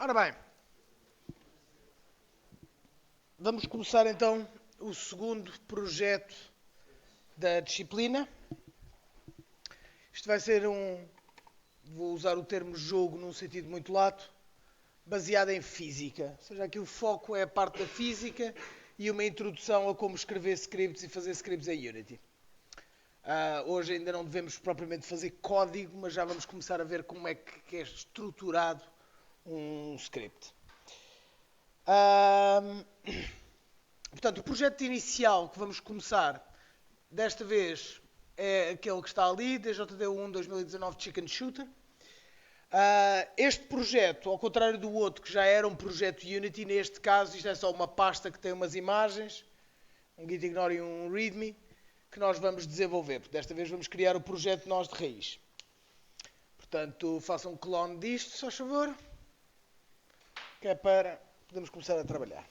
Ora bem, vamos começar então o segundo projeto da disciplina. Isto vai ser vou usar o termo jogo num sentido muito lato, baseado em física. Ou seja, aqui o foco é a parte da física e uma introdução a como escrever scripts e fazer scripts em Unity. Hoje ainda não devemos propriamente fazer código, mas já vamos começar a ver como é que é estruturado um script. Portanto, o projeto inicial que vamos começar, desta vez, é aquele que está ali, DJD1 2019 Chicken Shooter. Este projeto, ao contrário do outro, que já era um projeto Unity, neste caso isto é só uma pasta que tem umas imagens, um git ignore e um readme, que nós vamos desenvolver. Desta vez vamos criar o projeto nós de raiz. Portanto, façam um clone disto, se faz favor, que é para podermos começar a trabalhar.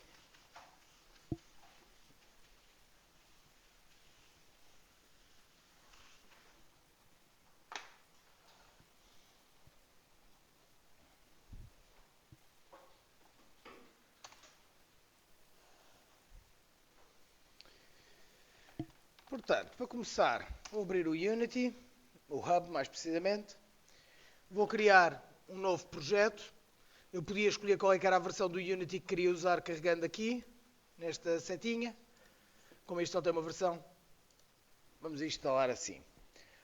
Portanto, para começar, vou abrir o Unity, o Hub mais precisamente. Vou criar um novo projeto. Eu podia escolher qual é que era a versão do Unity que queria usar carregando aqui, nesta setinha. Como isto não tem uma versão, vamos instalar assim.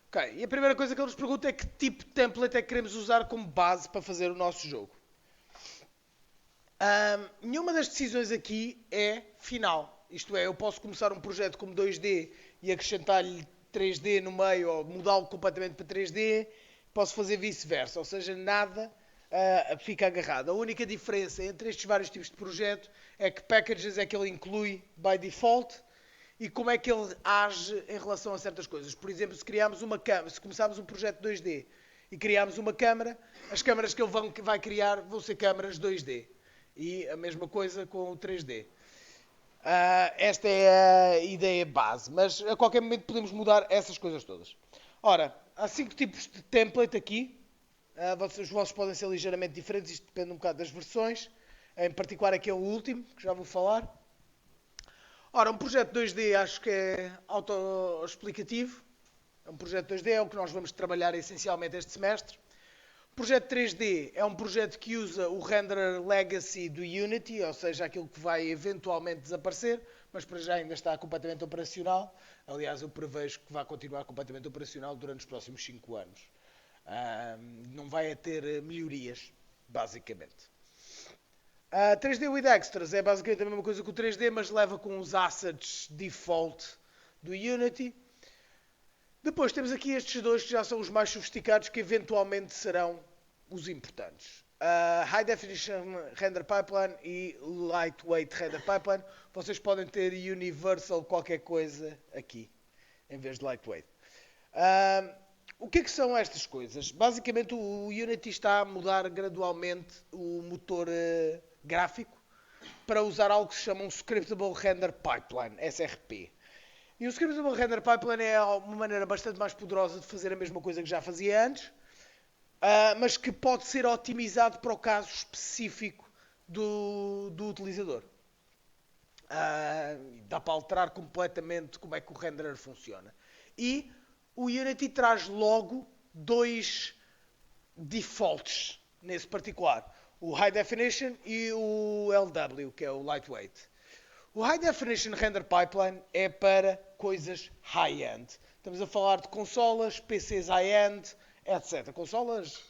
Ok, e a primeira coisa que ele nos pergunta é que tipo de template é que queremos usar como base para fazer o nosso jogo. Nenhuma das decisões aqui é final. Isto é, eu posso começar um projeto como 2D e acrescentar-lhe 3D no meio ou mudá-lo completamente para 3D. Posso fazer vice-versa, ou seja, nada fica agarrado. A única diferença entre estes vários tipos de projeto é que packages é que ele inclui by default e como é que ele age em relação a certas coisas. Por exemplo, se criarmos uma câmera, se começarmos um projeto 2D e criarmos uma câmera, as câmaras que ele vai criar vão ser câmaras 2D. E a mesma coisa com o 3D. Esta é a ideia base, mas a qualquer momento podemos mudar essas coisas todas. Ora, há 5 tipos de template aqui. Os vossos podem ser ligeiramente diferentes, isto depende um bocado das versões. Em particular aqui é o último, que já vou falar. Ora, um projeto 2D acho que é autoexplicativo. Um projeto 2D é o que nós vamos trabalhar essencialmente este semestre. O projeto 3D é um projeto que usa o renderer legacy do Unity, ou seja, aquilo que vai eventualmente desaparecer, mas para já ainda está completamente operacional. Aliás, eu prevejo que vai continuar completamente operacional durante os próximos 5 anos. Não vai ter melhorias, basicamente. 3D with Extras é basicamente a mesma coisa que o 3D, mas leva com os assets default do Unity. Depois temos aqui estes dois que já são os mais sofisticados, que eventualmente serão os importantes. High Definition Render Pipeline e Lightweight Render Pipeline. Vocês podem ter Universal qualquer coisa aqui, em vez de Lightweight. O que é que são estas coisas? Basicamente o Unity está a mudar gradualmente o motor gráfico para usar algo que se chama um Scriptable Render Pipeline, SRP. E o Scriptable Render Pipeline é uma maneira bastante mais poderosa de fazer a mesma coisa que já fazia antes, mas que pode ser otimizado para o caso específico do utilizador. Dá para alterar completamente como é que o renderer funciona. E o Unity traz logo 2 defaults nesse particular. O High Definition e o LW, que é o Lightweight. O High Definition Render Pipeline é para coisas high-end. Estamos a falar de consolas, PCs high-end, etc. Consolas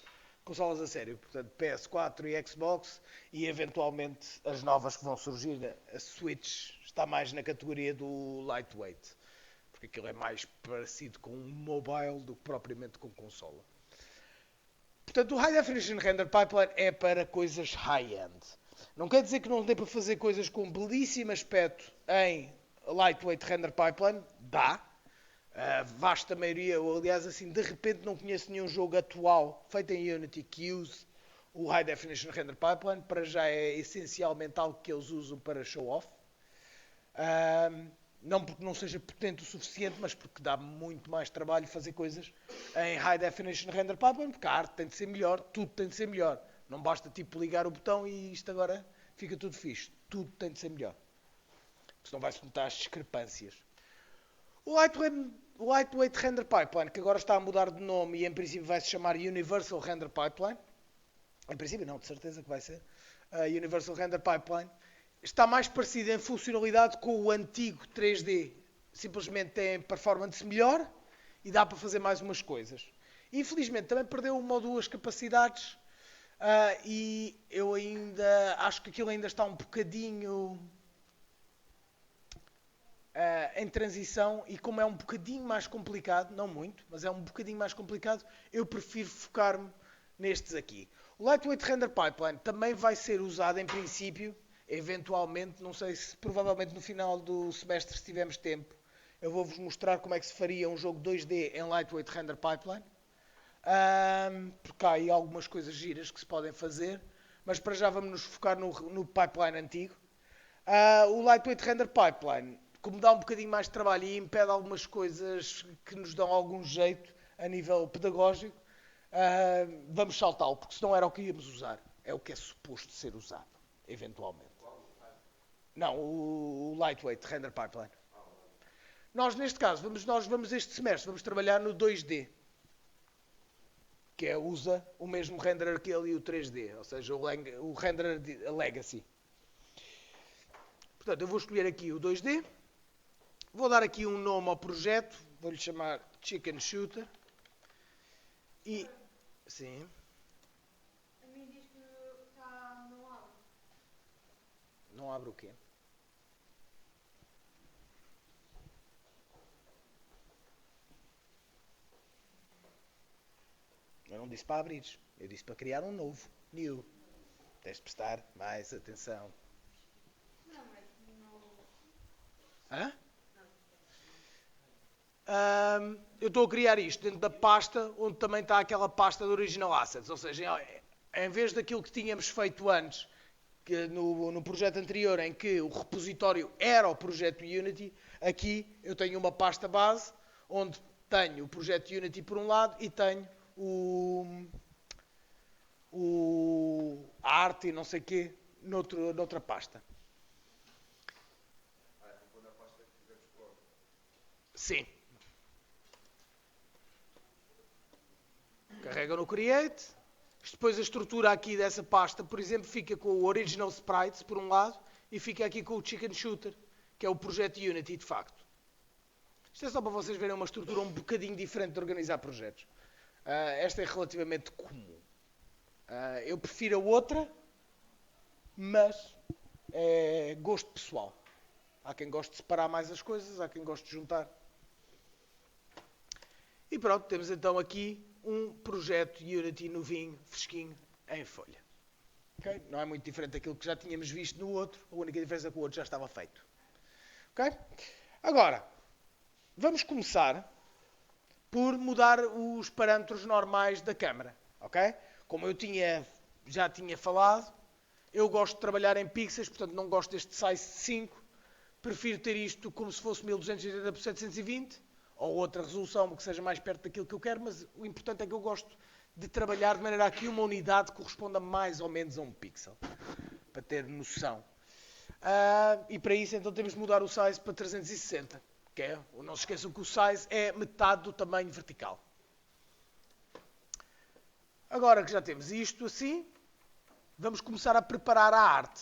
a sério. Portanto, PS4 e Xbox e eventualmente as novas que vão surgir. A Switch está mais na categoria do Lightweight. Porque aquilo é mais parecido com um mobile do que propriamente com consola. Portanto, o High Definition Render Pipeline é para coisas high-end. Não quer dizer que não dê para fazer coisas com belíssimo aspecto em Lightweight Render Pipeline. Dá. A vasta maioria, ou aliás assim, de repente não conheço nenhum jogo atual feito em Unity que use o High Definition Render Pipeline. Para já é essencialmente algo que eles usam para show-off. Não porque não seja potente o suficiente, mas porque dá muito mais trabalho fazer coisas em High Definition Render Pipeline, porque a arte tem de ser melhor, tudo tem de ser melhor. Não basta tipo ligar o botão e isto agora fica tudo fixe. Tudo tem de ser melhor. Senão vai-se notar as discrepâncias. O Lightweight Render Pipeline, que agora está a mudar de nome e em princípio vai se chamar Universal Render Pipeline. Em princípio não, de certeza que vai ser. Universal Render Pipeline. Está mais parecido em funcionalidade com o antigo 3D. Simplesmente tem performance melhor e dá para fazer mais umas coisas. Infelizmente também perdeu uma ou duas capacidades e eu ainda acho que aquilo ainda está um bocadinho em transição, e como é um bocadinho mais complicado, não muito, mas é um bocadinho mais complicado, eu prefiro focar-me nestes aqui. O Lightweight Render Pipeline também vai ser usado em princípio, eventualmente, não sei se provavelmente no final do semestre, se tivermos tempo, eu vou-vos mostrar como é que se faria um jogo 2D em Lightweight Render Pipeline. Porque há aí algumas coisas giras que se podem fazer, mas para já vamos nos focar no pipeline antigo. O Lightweight Render Pipeline, como dá um bocadinho mais de trabalho e impede algumas coisas que nos dão algum jeito a nível pedagógico, vamos saltá-lo, porque senão era o que íamos usar. É o que é suposto ser usado, eventualmente. Não, o Lightweight Render Pipeline. Nós, neste caso, nós vamos este semestre, vamos trabalhar no 2D. Que usa o mesmo renderer que ele e o 3D, ou seja, o renderer Legacy. Portanto, eu vou escolher aqui o 2D. Vou dar aqui um nome ao projeto. Vou-lhe chamar Chicken Shooter. E... Sim. A mim diz que não abre. Não abre o quê? Eu não disse para abrir. Eu disse para criar um novo. New. Tens de prestar mais atenção. Não, mas não... Hã? Eu estou a criar isto dentro da pasta onde também está aquela pasta de Original Assets. Ou seja, em vez daquilo que tínhamos feito antes, que no projeto anterior, em que o repositório era o projeto Unity, aqui eu tenho uma pasta base onde tenho o projeto Unity por um lado e tenho a arte e não sei o quê noutra pasta. Sim. Carrega no Create. Depois a estrutura aqui dessa pasta, por exemplo, fica com o Original Sprites por um lado e fica aqui com o Chicken Shooter, que é o projeto Unity de facto. Isto é só para vocês verem uma estrutura um bocadinho diferente de organizar projetos. Esta é relativamente comum. Eu prefiro a outra, mas é gosto pessoal. Há quem goste de separar mais as coisas, há quem goste de juntar. E pronto, temos então aqui um projeto Unity novinho, fresquinho, em folha. Okay? Não é muito diferente daquilo que já tínhamos visto no outro, a única diferença é que o outro já estava feito. Okay? Agora, vamos começar por mudar os parâmetros normais da câmera. Okay? Como eu já tinha falado, eu gosto de trabalhar em pixels, portanto não gosto deste size 5. Prefiro ter isto como se fosse 1280 por 720, ou outra resolução que seja mais perto daquilo que eu quero, mas o importante é que eu gosto de trabalhar de maneira a que uma unidade corresponda mais ou menos a um pixel, para ter noção. E para isso então temos de mudar o size para 360, que é, não se esqueçam que o size é metade do tamanho vertical. Agora que já temos isto assim, vamos começar a preparar a arte.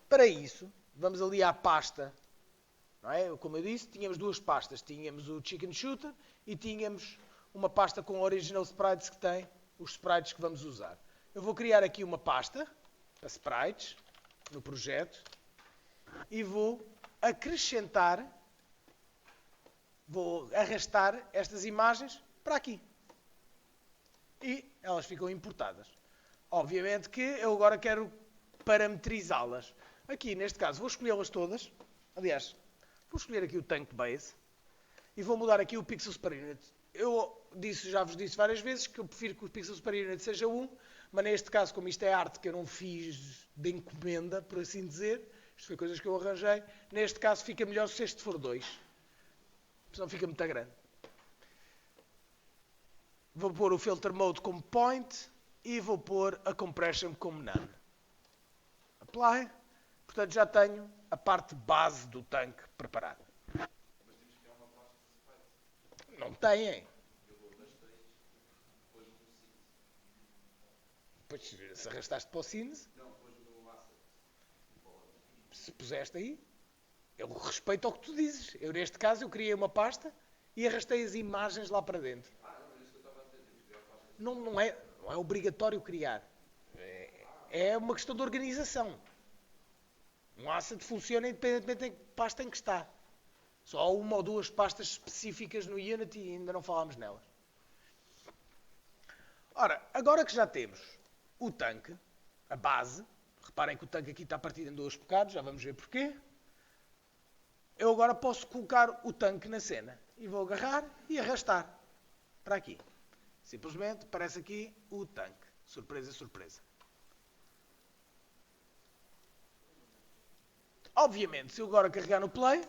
Para isso, vamos ali à pasta. Não é? Como eu disse, tínhamos duas pastas. Tínhamos o Chicken Shooter e tínhamos uma pasta com Original Sprites que tem os sprites que vamos usar. Eu vou criar aqui uma pasta para sprites no projeto e vou acrescentar, vou arrastar estas imagens para aqui. E elas ficam importadas. Obviamente que eu agora quero parametrizá-las. Aqui, neste caso, vou escolhê-las todas. Aliás, vou escolher aqui o Tank Base e vou mudar aqui o Pixels per Unit. Eu já vos disse várias vezes que eu prefiro que o Pixels per Unit seja 1, mas neste caso, como isto é arte que eu não fiz de encomenda, por assim dizer, isto foi coisas que eu arranjei, neste caso fica melhor se este for 2. Senão fica muito grande. Vou pôr o Filter Mode como Point e vou pôr a compression como none. Apply. Portanto, já tenho a parte base do tanque preparada. Não têm. Pois, se arrastaste para o Scenes, se puseste aí, eu respeito ao que tu dizes. Eu, neste caso, eu criei uma pasta e arrastei as imagens lá para dentro. Não é obrigatório criar. É uma questão de organização. Um asset funciona independentemente em que pasta em que está. Só há uma ou duas pastas específicas no Unity e ainda não falámos nelas. Ora, agora que já temos o tanque, a base, reparem que o tanque aqui está partido em dois bocados, já vamos ver porquê. Eu agora posso colocar o tanque na cena e vou agarrar e arrastar para aqui. Simplesmente aparece aqui o tanque. Surpresa, surpresa. Obviamente, se eu agora carregar no play,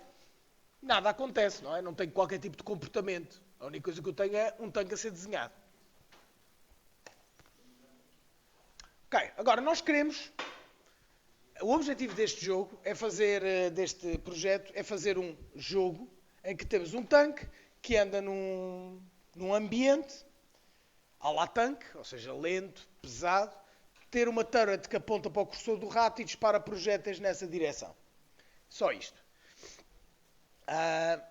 nada acontece, não é? Não tenho qualquer tipo de comportamento. A única coisa que eu tenho é um tanque a ser desenhado. Ok, agora nós queremos... O objetivo deste jogo é fazer, deste projeto, é fazer um jogo em que temos um tanque que anda num ambiente à la tanque, ou seja, lento, pesado, ter uma turret que aponta para o cursor do rato e dispara projéteis nessa direção. Só isto.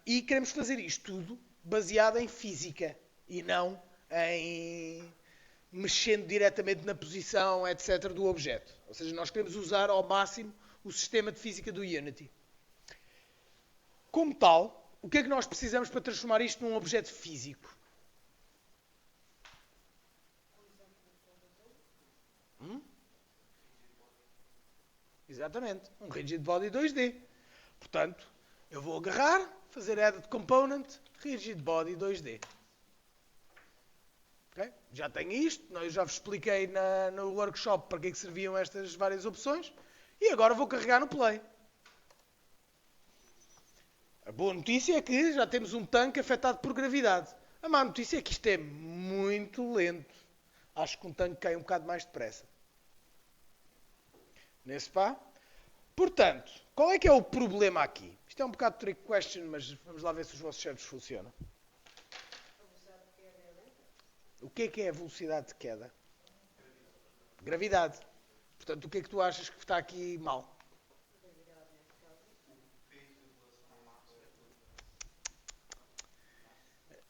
E queremos fazer isto tudo baseado em física e não em mexendo diretamente na posição, etc., do objeto. Ou seja, nós queremos usar ao máximo o sistema de física do Unity. Como tal, o que é que nós precisamos para transformar isto num objeto físico? Exatamente, um Rigid Body 2D. Portanto, eu vou agarrar, fazer Edit Component, Rigid Body 2D. Okay? Já tenho isto, eu já vos expliquei no workshop para que é que serviam estas várias opções. E agora vou carregar no Play. A boa notícia é que já temos um tanque afetado por gravidade. A má notícia é que isto é muito lento. Acho que um tanque cai um bocado mais depressa. Nesse pá. Portanto, qual é que é o problema aqui? Isto é um bocado trick question, mas vamos lá ver se os vossos cérebros funcionam. O que é a velocidade de queda? Gravidade. Portanto, o que é que tu achas que está aqui mal?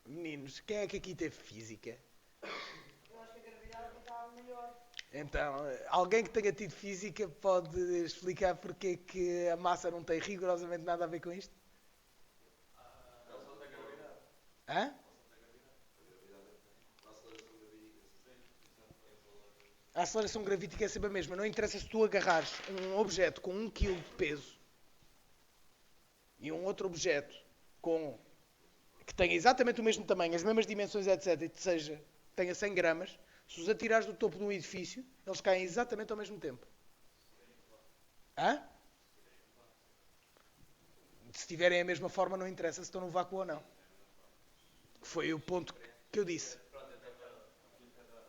Meninos, quem é que aqui teve física? Eu acho que a gravidade está melhor. Então, alguém que tenha tido física pode explicar porque é que a massa não tem rigorosamente nada a ver com isto? Hã? A aceleração gravítica é sempre a mesma. Não interessa se tu agarrares um objeto com 1 kg de peso e um outro objeto que tenha exatamente o mesmo tamanho, as mesmas dimensões, etc., e tenha 100 gramas, se os atirares do topo de um edifício, eles caem exatamente ao mesmo tempo. Hã? Se tiverem a mesma forma, não interessa se estão no vácuo ou não. Foi o ponto que eu disse.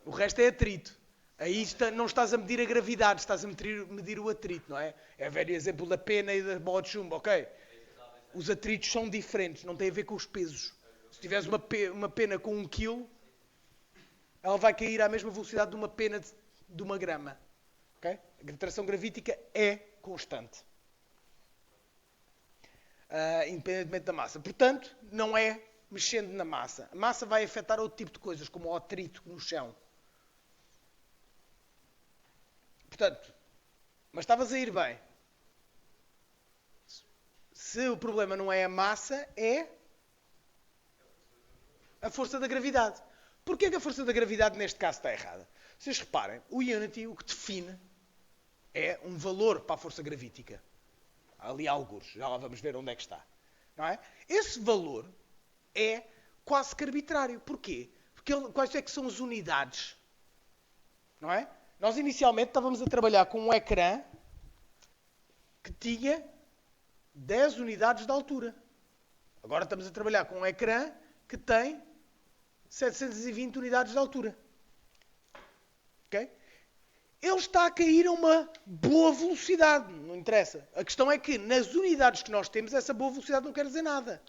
O resto é atrito. Aí não estás a medir a gravidade, estás a medir o atrito, não é? É o velho exemplo da pena e da bola de chumbo, ok? Os atritos são diferentes, não tem a ver com os pesos. Se tiveres uma pena com 1 kg, ela vai cair à mesma velocidade de uma pena de 1 grama. Okay? A atração gravítica é constante. Independentemente da massa. Portanto, não é mexendo na massa. A massa vai afetar outro tipo de coisas, como o atrito no chão. Portanto, mas estavas a ir bem. Se o problema não é a massa, é a força da gravidade. Porquê que a força da gravidade neste caso está errada? Vocês reparem, o Unity o que define é um valor para a força gravítica. Ali há algures, já lá vamos ver onde é que está. Não é? Esse valor é quase que arbitrário. Porquê? Porque quais é que são as unidades? Não é? Nós inicialmente estávamos a trabalhar com um ecrã que tinha 10 unidades de altura. Agora estamos a trabalhar com um ecrã que tem 720 unidades de altura. ok? Ele está a cair a uma boa velocidade, não interessa. A questão é que nas unidades que nós temos, essa boa velocidade não quer dizer nada.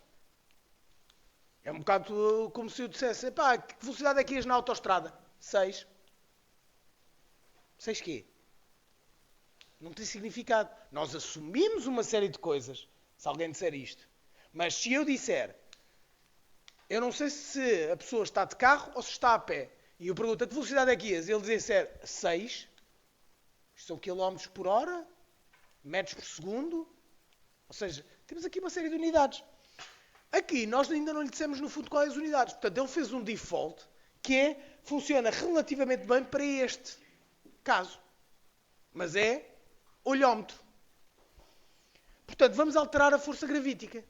É um bocado como se eu dissesse, pá, que velocidade é que ias na autoestrada? 6. 6 quê? Não tem significado. Nós assumimos uma série de coisas, se alguém disser isto. Mas se eu disser, eu não sei se a pessoa está de carro ou se está a pé, e eu pergunto, a que velocidade é que ias? Ele disser 6, isto são quilómetros por hora, metros por segundo, ou seja, temos aqui uma série de unidades. Aqui, nós ainda não lhe dissemos no fundo quais as unidades. Portanto, ele fez um default que funciona relativamente bem para este caso. Mas é olhómetro. Portanto, vamos alterar a força gravítica.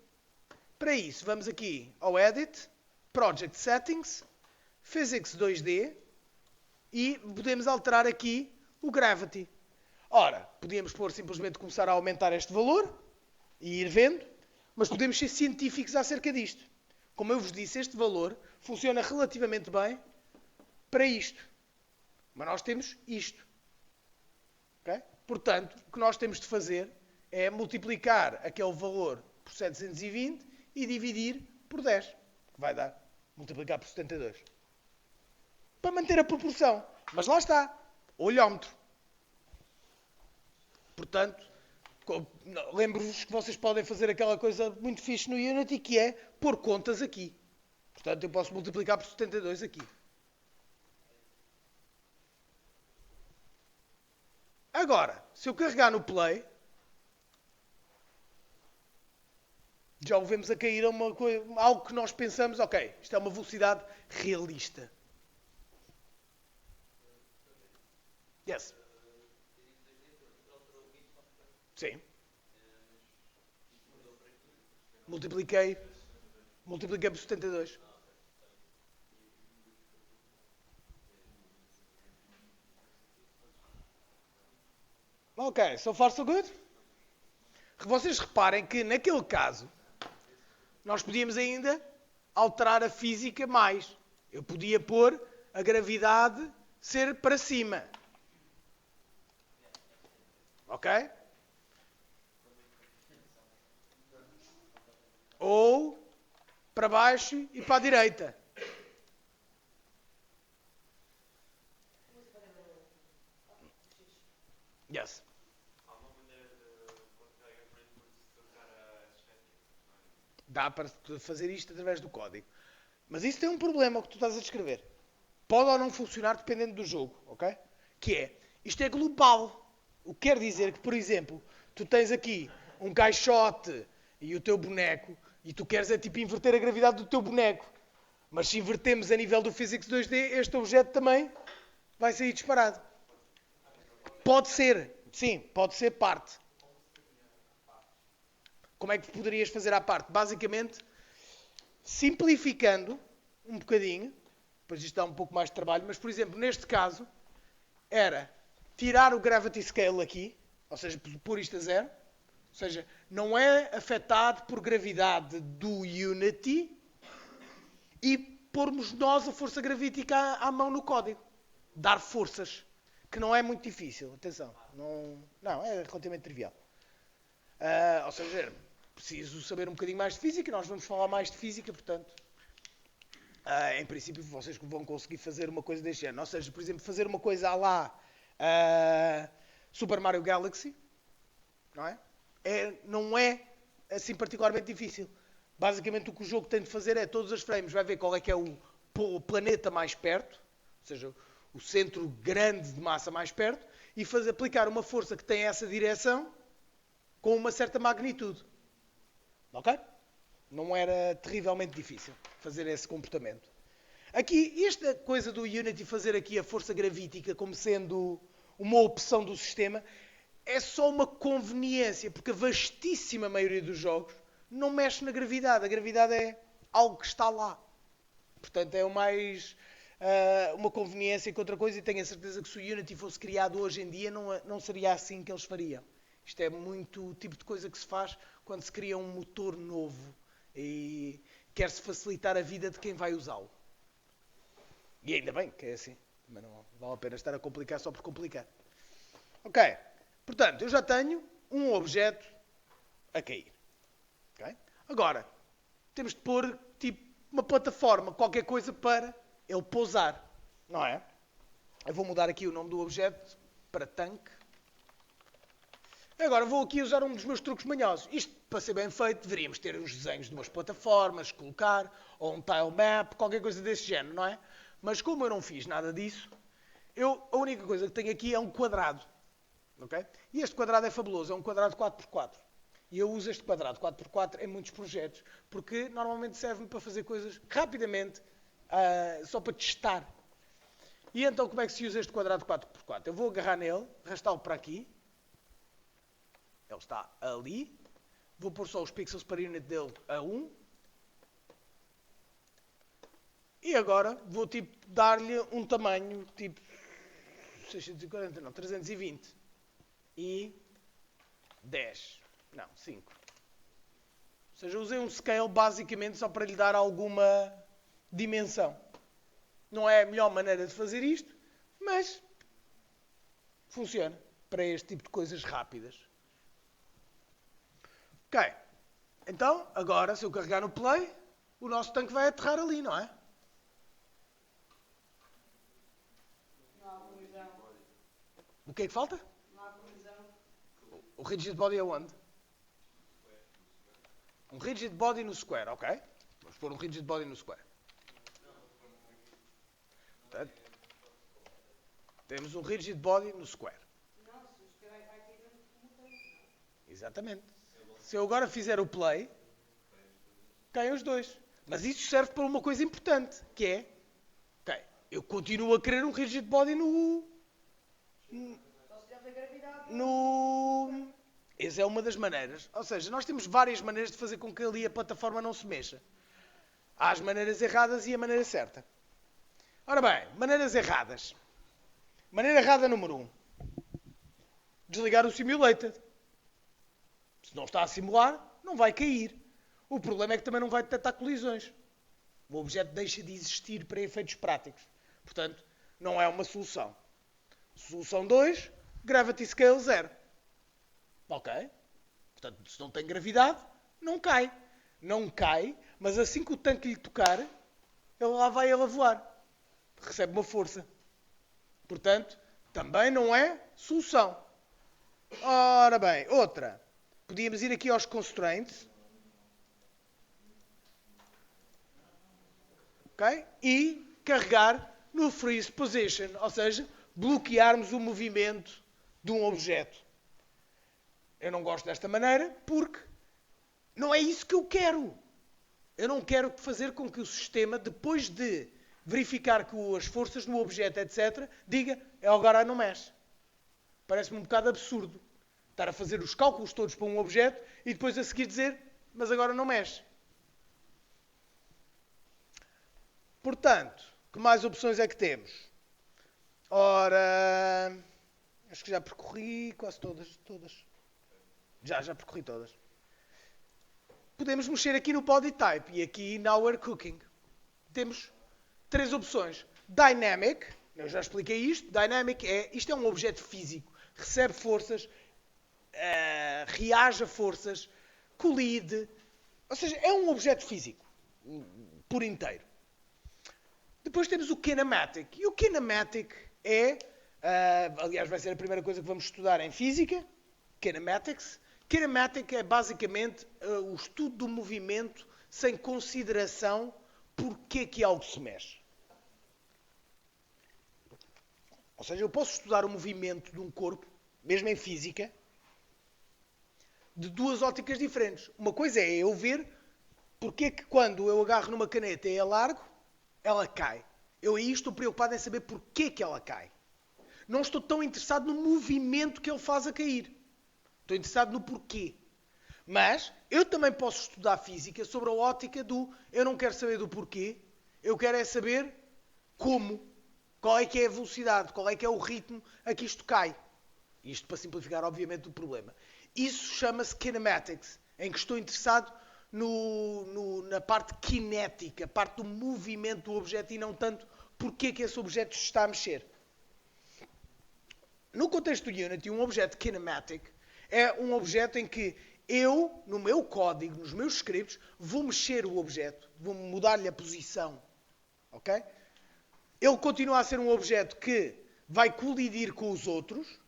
Para isso, vamos aqui ao Edit, Project Settings, Physics 2D e podemos alterar aqui o Gravity. Ora, podíamos pôr simplesmente começar a aumentar este valor e ir vendo, mas podemos ser científicos acerca disto. Como eu vos disse, este valor funciona relativamente bem para isto. Mas nós temos isto. Okay? Portanto, o que nós temos de fazer é multiplicar aquele valor por 720 e dividir por 10. Que vai dar multiplicar por 72. Para manter a proporção. Mas lá está. Olhómetro. Portanto, lembro-vos que vocês podem fazer aquela coisa muito fixe no Unity, que é pôr contas aqui. Portanto, eu posso multiplicar por 72 aqui. Agora, se eu carregar no play, já o vemos a cair a uma coisa, algo que nós pensamos, ok, isto é uma velocidade realista. Yes. Sim. Multipliquei por 72. Ok, so far so good? Vocês reparem que naquele caso nós podíamos ainda alterar a física mais. Eu podia pôr a gravidade ser para cima. Ok? Ou para baixo e para a direita. Yes. Dá para fazer isto através do código. Mas isso tem um problema, o que tu estás a descrever. Pode ou não funcionar dependendo do jogo, ok? Que é, isto é global. O que quer dizer que, por exemplo, tu tens aqui um caixote e o teu boneco e tu queres é tipo inverter a gravidade do teu boneco. Mas se invertemos a nível do Physics 2D, este objeto também vai sair disparado. Pode ser, sim, pode ser parte. Como é que poderias fazer à parte? Basicamente, simplificando um bocadinho, depois isto dá um pouco mais de trabalho, mas, por exemplo, neste caso, era tirar o Gravity Scale aqui, ou seja, pôr isto a 0, ou seja, não é afetado por gravidade do Unity, e pormos nós a força gravítica à mão no código. Dar forças, que não é muito difícil, atenção, não é relativamente trivial. Ou seja, preciso saber um bocadinho mais de física, nós vamos falar mais de física, portanto, em princípio vocês vão conseguir fazer uma coisa deste género. Ou seja, por exemplo, fazer uma coisa à lá Super Mario Galaxy, não é? Não é assim particularmente difícil. Basicamente o que o jogo tem de fazer é, todos os frames, vai ver qual é que é o planeta mais perto, ou seja, o centro grande de massa mais perto, e aplicar uma força que tem essa direção com uma certa magnitude. Ok? Não era terrivelmente difícil fazer esse comportamento. Aqui, esta coisa do Unity fazer aqui a força gravítica como sendo uma opção do sistema é só uma conveniência, porque a vastíssima maioria dos jogos não mexe na gravidade. A gravidade é algo que está lá. Portanto, é mais uma conveniência que outra coisa, e tenho a certeza que se o Unity fosse criado hoje em dia, não seria assim que eles fariam. Isto é muito o tipo de coisa que se faz quando se cria um motor novo e quer-se facilitar a vida de quem vai usá-lo. E ainda bem que é assim. Mas não vale a pena estar a complicar só por complicar. Ok. Portanto, eu já tenho um objeto a cair. Okay? Agora, temos de pôr tipo uma plataforma, qualquer coisa para ele pousar. Não é? Eu vou mudar aqui o nome do objeto para tanque. Agora vou aqui usar um dos meus truques manhosos. Isto, para ser bem feito, deveríamos ter os desenhos de umas plataformas, colocar, ou um tile map, qualquer coisa desse género, não é? Mas como eu não fiz nada disso, a única coisa que tenho aqui é um quadrado. Okay? E este quadrado é fabuloso, é um quadrado 4x4. E eu uso este quadrado 4x4 em muitos projetos, porque normalmente serve-me para fazer coisas rapidamente, só para testar. E então como é que se usa este quadrado 4x4? Eu vou agarrar nele, arrastá-lo para aqui. Ele está ali. Vou pôr só os pixels per unit dele a 1. E agora vou tipo dar-lhe um tamanho tipo 640, não, 320. E 10. Não, 5. Ou seja, usei um scale basicamente só para lhe dar alguma dimensão. Não é a melhor maneira de fazer isto, mas funciona para este tipo de coisas rápidas. Ok. Então, agora, se eu carregar no play, o nosso tanque vai aterrar ali, não é? Não há colisão. O que é que falta? Não há colisão. O rigid body aonde? Um rigid body no square, ok? Vamos pôr um rigid body no square. Portanto, temos um rigid body no square. Não, se os caras vai cair como tem. Exatamente. Se eu agora fizer o play, caem os dois. Mas isso serve para uma coisa importante, que é, ok, eu continuo a querer um rigid body Só se tiver gravidade. Essa é uma das maneiras. Ou seja, nós temos várias maneiras de fazer com que ali a plataforma não se mexa. Há as maneiras erradas e a maneira certa. Ora bem, maneiras erradas. Maneira errada número 1. Desligar o simulator. Se não está a simular, não vai cair. O problema é que também não vai detectar colisões. O objeto deixa de existir para efeitos práticos. Portanto, não é uma solução. Solução 2, Gravity Scale 0. Ok? Portanto, se não tem gravidade, não cai. Não cai, mas assim que o tanque lhe tocar, lá vai ele a voar. Recebe uma força. Portanto, também não é solução. Ora bem, outra. Podíamos ir aqui aos constraints. Ok? E carregar no freeze position, ou seja, bloquearmos o movimento de um objeto. Eu não gosto desta maneira porque não é isso que eu quero. Eu não quero fazer com que o sistema, depois de verificar que as forças no objeto, etc., diga, agora não mexe. Parece-me um bocado absurdo estar a fazer os cálculos todos para um objeto e depois a seguir dizer, mas agora não mexe. Portanto, que mais opções é que temos? Ora, acho que já percorri quase todas. Já percorri todas. Podemos mexer aqui no body type e aqui now we're cooking. Temos 3 opções. Dynamic, eu já expliquei isto. Dynamic isto é um objeto físico. Recebe forças, reage a forças, colide. Ou seja, é um objeto físico por inteiro. Depois temos o kinematic. E o kinematic aliás, vai ser a primeira coisa que vamos estudar em física. Kinematics. Kinematic é basicamente o estudo do movimento sem consideração porque que algo se mexe. Ou seja, eu posso estudar o movimento de um corpo, mesmo em física, de 2 óticas diferentes. Uma coisa é eu ver porque que quando eu agarro numa caneta e a largo, ela cai. Eu aí estou preocupado em saber porque que ela cai. Não estou tão interessado no movimento que ele faz a cair. Estou interessado no porquê. Mas eu também posso estudar física sobre a ótica do eu não quero saber do porquê, eu quero é saber como. Qual é que é a velocidade, qual é que é o ritmo a que isto cai. Isto para simplificar, obviamente, o problema. Isso chama-se kinematics, em que estou interessado na parte cinética, a parte do movimento do objeto e não tanto porque é que esse objeto se está a mexer. No contexto do Unity, um objeto kinematic é um objeto em que eu, no meu código, nos meus scripts, vou mexer o objeto, vou mudar-lhe a posição. Ok? Ele continua a ser um objeto que vai colidir com os outros,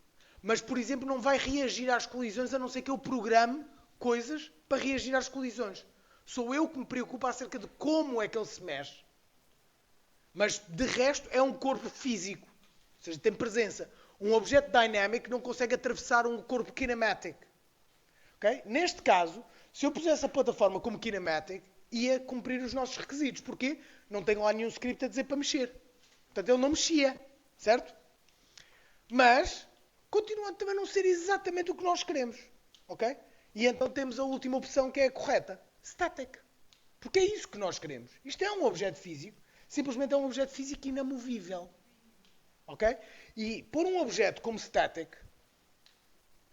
mas, por exemplo, não vai reagir às colisões a não ser que eu programe coisas para reagir às colisões. Sou eu que me preocupo acerca de como é que ele se mexe. Mas, de resto, é um corpo físico. Ou seja, tem presença. Um objeto dynamic não consegue atravessar um corpo kinematic. Okay? Neste caso, se eu pusesse a plataforma como kinematic, ia cumprir os nossos requisitos. Porquê? Não tenho lá nenhum script a dizer para mexer. Portanto, ele não mexia. Certo? Mas, continua a também não ser exatamente o que nós queremos. Ok? E então temos a última opção que é a correta. Static. Porque é isso que nós queremos. Isto é um objeto físico. Simplesmente é um objeto físico inamovível. Ok? E pôr um objeto como static,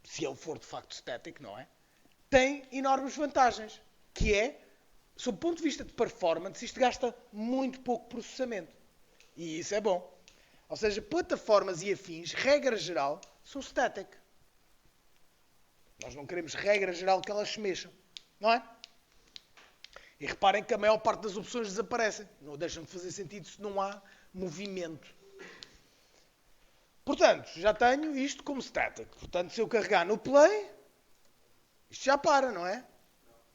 se ele for de facto static, não é? Tem enormes vantagens. Que é, sob o ponto de vista de performance, isto gasta muito pouco processamento. E isso é bom. Ou seja, plataformas e afins, regra geral, são static. Nós não queremos, regra geral, que elas se mexam. Não é? E reparem que a maior parte das opções desaparecem. Não deixam de fazer sentido se não há movimento. Portanto, já tenho isto como static. Portanto, se eu carregar no play, isto já para, não é?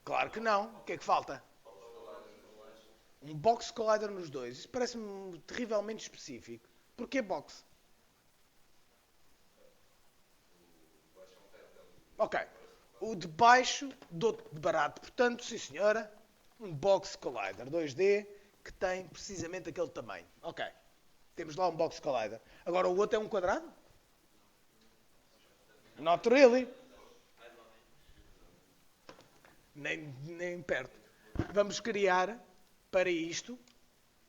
Claro que não. O que é que falta? Um box collider nos dois. Isto parece-me terrivelmente específico. Porquê box? Ok. O de baixo dou-te de barato. Portanto, sim senhora, um box collider 2D que tem precisamente aquele tamanho. Ok. Temos lá um box collider. Agora o outro é um quadrado? Not really. Nem perto. Vamos criar para isto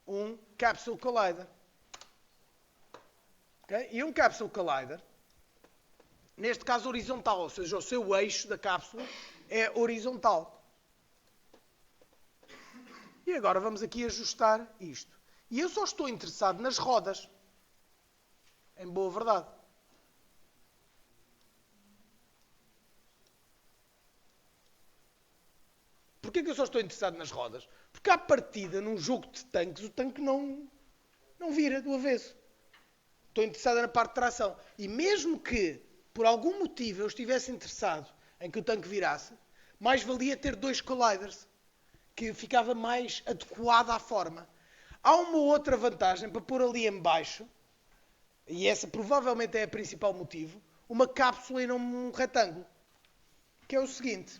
um capsule collider. Okay? E um capsule collider, neste caso horizontal, ou seja, o seu eixo da cápsula é horizontal. E agora vamos aqui ajustar isto. E eu só estou interessado nas rodas. Em boa verdade. Porquê que eu só estou interessado nas rodas? Porque à partida, num jogo de tanques, o tanque não vira do avesso. Estou interessado na parte de tração. E mesmo que, por algum motivo, eu estivesse interessado em que o tanque virasse, mais valia ter dois colliders, que ficava mais adequada à forma. Há uma outra vantagem para pôr ali em baixo, e essa provavelmente é o principal motivo, uma cápsula e não um retângulo. Que é o seguinte.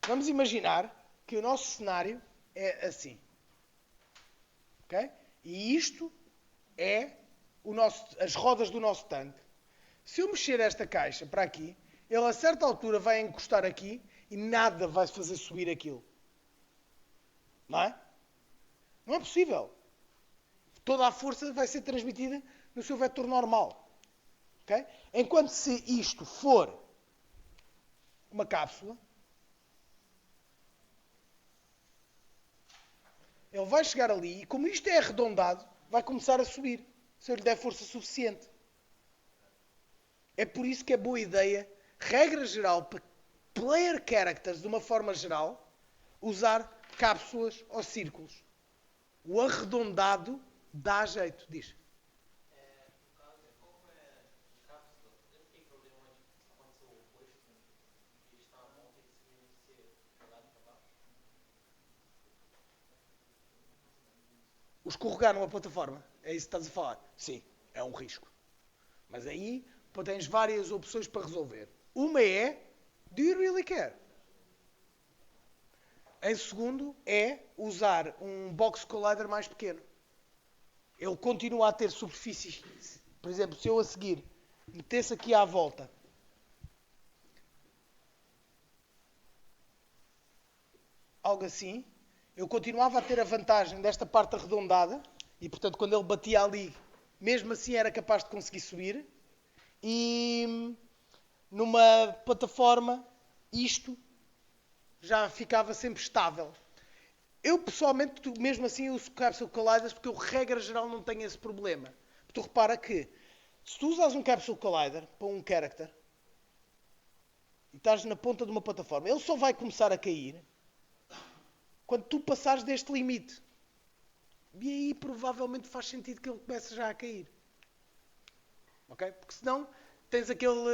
Vamos imaginar que o nosso cenário é assim. Ok? E isto é as rodas do nosso tanque. Se eu mexer esta caixa para aqui, ele a certa altura vai encostar aqui e nada vai fazer subir aquilo. Não é? Não é possível. Toda a força vai ser transmitida no seu vetor normal. Okay? Enquanto se isto for uma cápsula, ele vai chegar ali e como isto é arredondado, vai começar a subir, se eu lhe der força suficiente. É por isso que é boa ideia, regra geral, para player characters, de uma forma geral, usar cápsulas ou círculos. O arredondado dá jeito, diz. O escorregar numa plataforma, é isso que estás a falar? Sim, é um risco. Mas aí tens várias opções para resolver. Uma é, do you really care? Em segundo, é usar um box collider mais pequeno. Ele continua a ter superfícies. Por exemplo, se eu a seguir metesse aqui à volta algo assim, eu continuava a ter a vantagem desta parte arredondada e, portanto, quando ele batia ali, mesmo assim era capaz de conseguir subir. E numa plataforma, isto já ficava sempre estável. Eu pessoalmente, mesmo assim, uso Capsule Colliders porque eu, regra geral, não tenho esse problema. Tu repara que, se tu usas um Capsule Collider para um character e estás na ponta de uma plataforma, ele só vai começar a cair quando tu passares deste limite. E aí provavelmente faz sentido que ele comece já a cair. Ok? Porque senão tens aquele...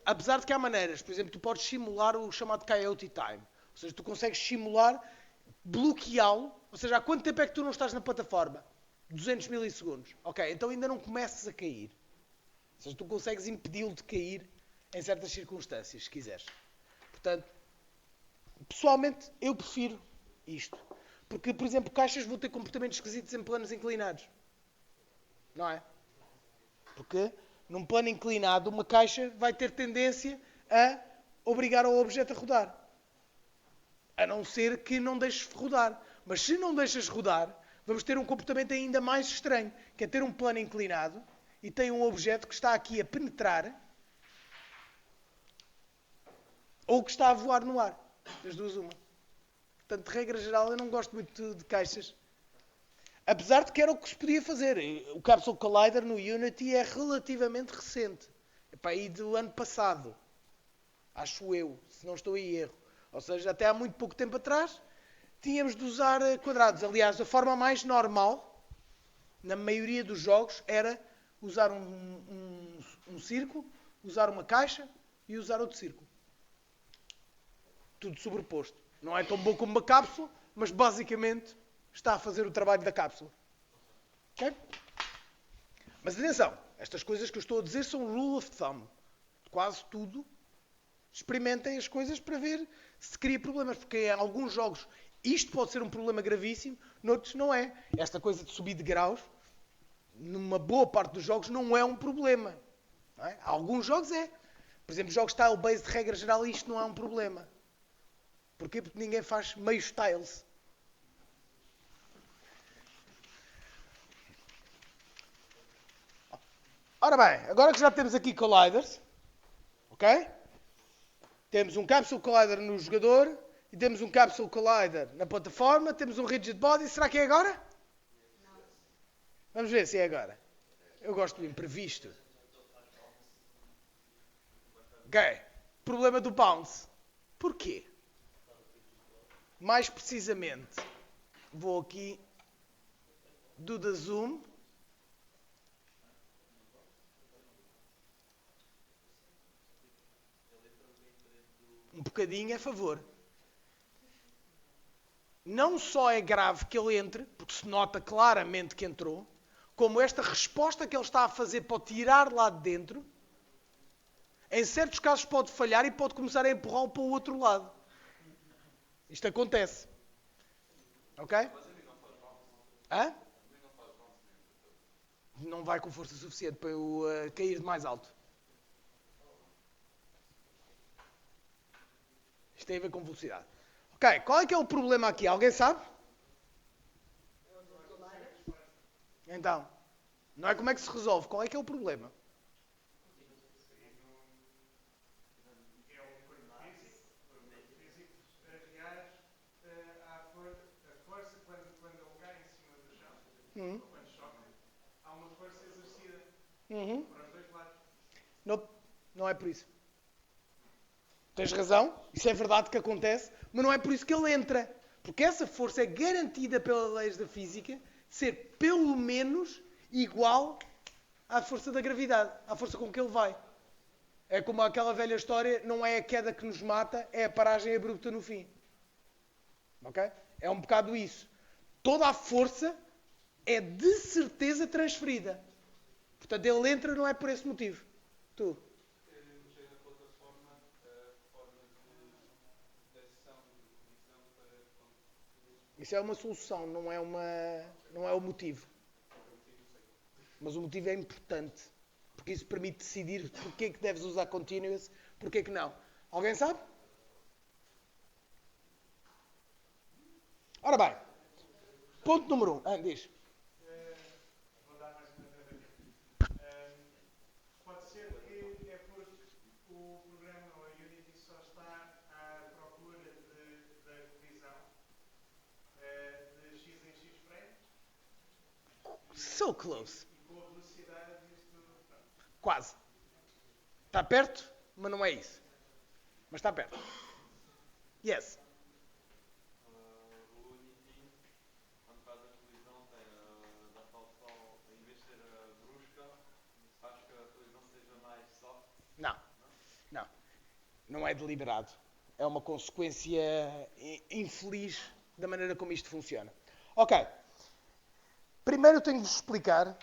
Apesar de que há maneiras. Por exemplo, tu podes simular o chamado Coyote Time. Ou seja, tu consegues simular, bloqueá-lo. Ou seja, há quanto tempo é que tu não estás na plataforma? 200 milissegundos. Ok, então ainda não começas a cair. Ou seja, tu consegues impedi-lo de cair em certas circunstâncias, se quiseres. Portanto, pessoalmente, eu prefiro isto. Porque, por exemplo, caixas vão ter comportamentos esquisitos em planos inclinados. Não é? Porque, num plano inclinado, uma caixa vai ter tendência a obrigar o objeto a rodar. A não ser que não deixes rodar. Mas se não deixas rodar, vamos ter um comportamento ainda mais estranho. Que é ter um plano inclinado e tem um objeto que está aqui a penetrar ou que está a voar no ar. Das duas, uma. Portanto, de regra geral, eu não gosto muito de caixas. Apesar de que era o que se podia fazer. O Capsule Collider no Unity é relativamente recente. É para aí do ano passado. Acho eu, se não estou em erro. Ou seja, até há muito pouco tempo atrás, tínhamos de usar quadrados. Aliás, a forma mais normal, na maioria dos jogos, era usar um círculo, usar uma caixa e usar outro círculo. Tudo sobreposto. Não é tão bom como uma cápsula, mas basicamente está a fazer o trabalho da cápsula. Ok? Mas atenção, estas coisas que eu estou a dizer são rule of thumb. Quase tudo. Experimentem as coisas para ver se cria problemas. Porque em alguns jogos isto pode ser um problema gravíssimo, noutros não é. Esta coisa de subir de graus, numa boa parte dos jogos, não é um problema. Não é? Alguns jogos é. Por exemplo, jogos tile-based, de regra geral, isto não é um problema. Porquê? Porque ninguém faz meios tiles. Ora bem, agora que já temos aqui colliders, ok? Temos um Capsule Collider no jogador e temos um Capsule Collider na plataforma, temos um Rigid Body. Será que é agora? Não. Vamos ver se é agora. Eu gosto do imprevisto. Ok. Problema do bounce. Porquê? Mais precisamente, vou aqui do da zoom. Um bocadinho a favor. Não só é grave que ele entre, porque se nota claramente que entrou, como esta resposta que ele está a fazer para o tirar lá de dentro, em certos casos pode falhar e pode começar a empurrá-lo para o outro lado. Isto acontece. Ok? Hã? Não vai com força suficiente para eu cair de mais alto. Isto tem a ver com velocidade. Ok, qual é que é o problema aqui? Alguém sabe? Então, não é como é que se resolve. Qual é que é o problema? Quando choca, há uma força exercida para os dois lados. Não, não é por isso. Tens razão, isso é verdade que acontece, mas não é por isso que ele entra. Porque essa força é garantida pelas leis da física de ser pelo menos igual à força da gravidade, à força com que ele vai. É como aquela velha história, não é a queda que nos mata, é a paragem abrupta no fim. Ok? É um bocado isso. Toda a força é de certeza transferida. Portanto, ele entra não é por esse motivo. Tu? Isso é uma solução, não é o motivo. Mas o motivo é importante. Porque isso permite decidir porque é que deves usar continuous, porque é que não. Alguém sabe? Ora bem. Ponto número 1. Diz. Vou dar mais uma vez. Pode ser que é porque o programa ou a Unity só está à procura da colisão So close. E com a velocidade isto. Quase. Está perto, mas não é isso. Mas está perto. Yes. O Unity, quando faz a colisão, dá tal só, em vez de ser brusca, faz que a colisão seja mais soft. Não. Não. Não é deliberado. É uma consequência infeliz da maneira como isto funciona. Ok. Primeiro eu tenho de vos explicar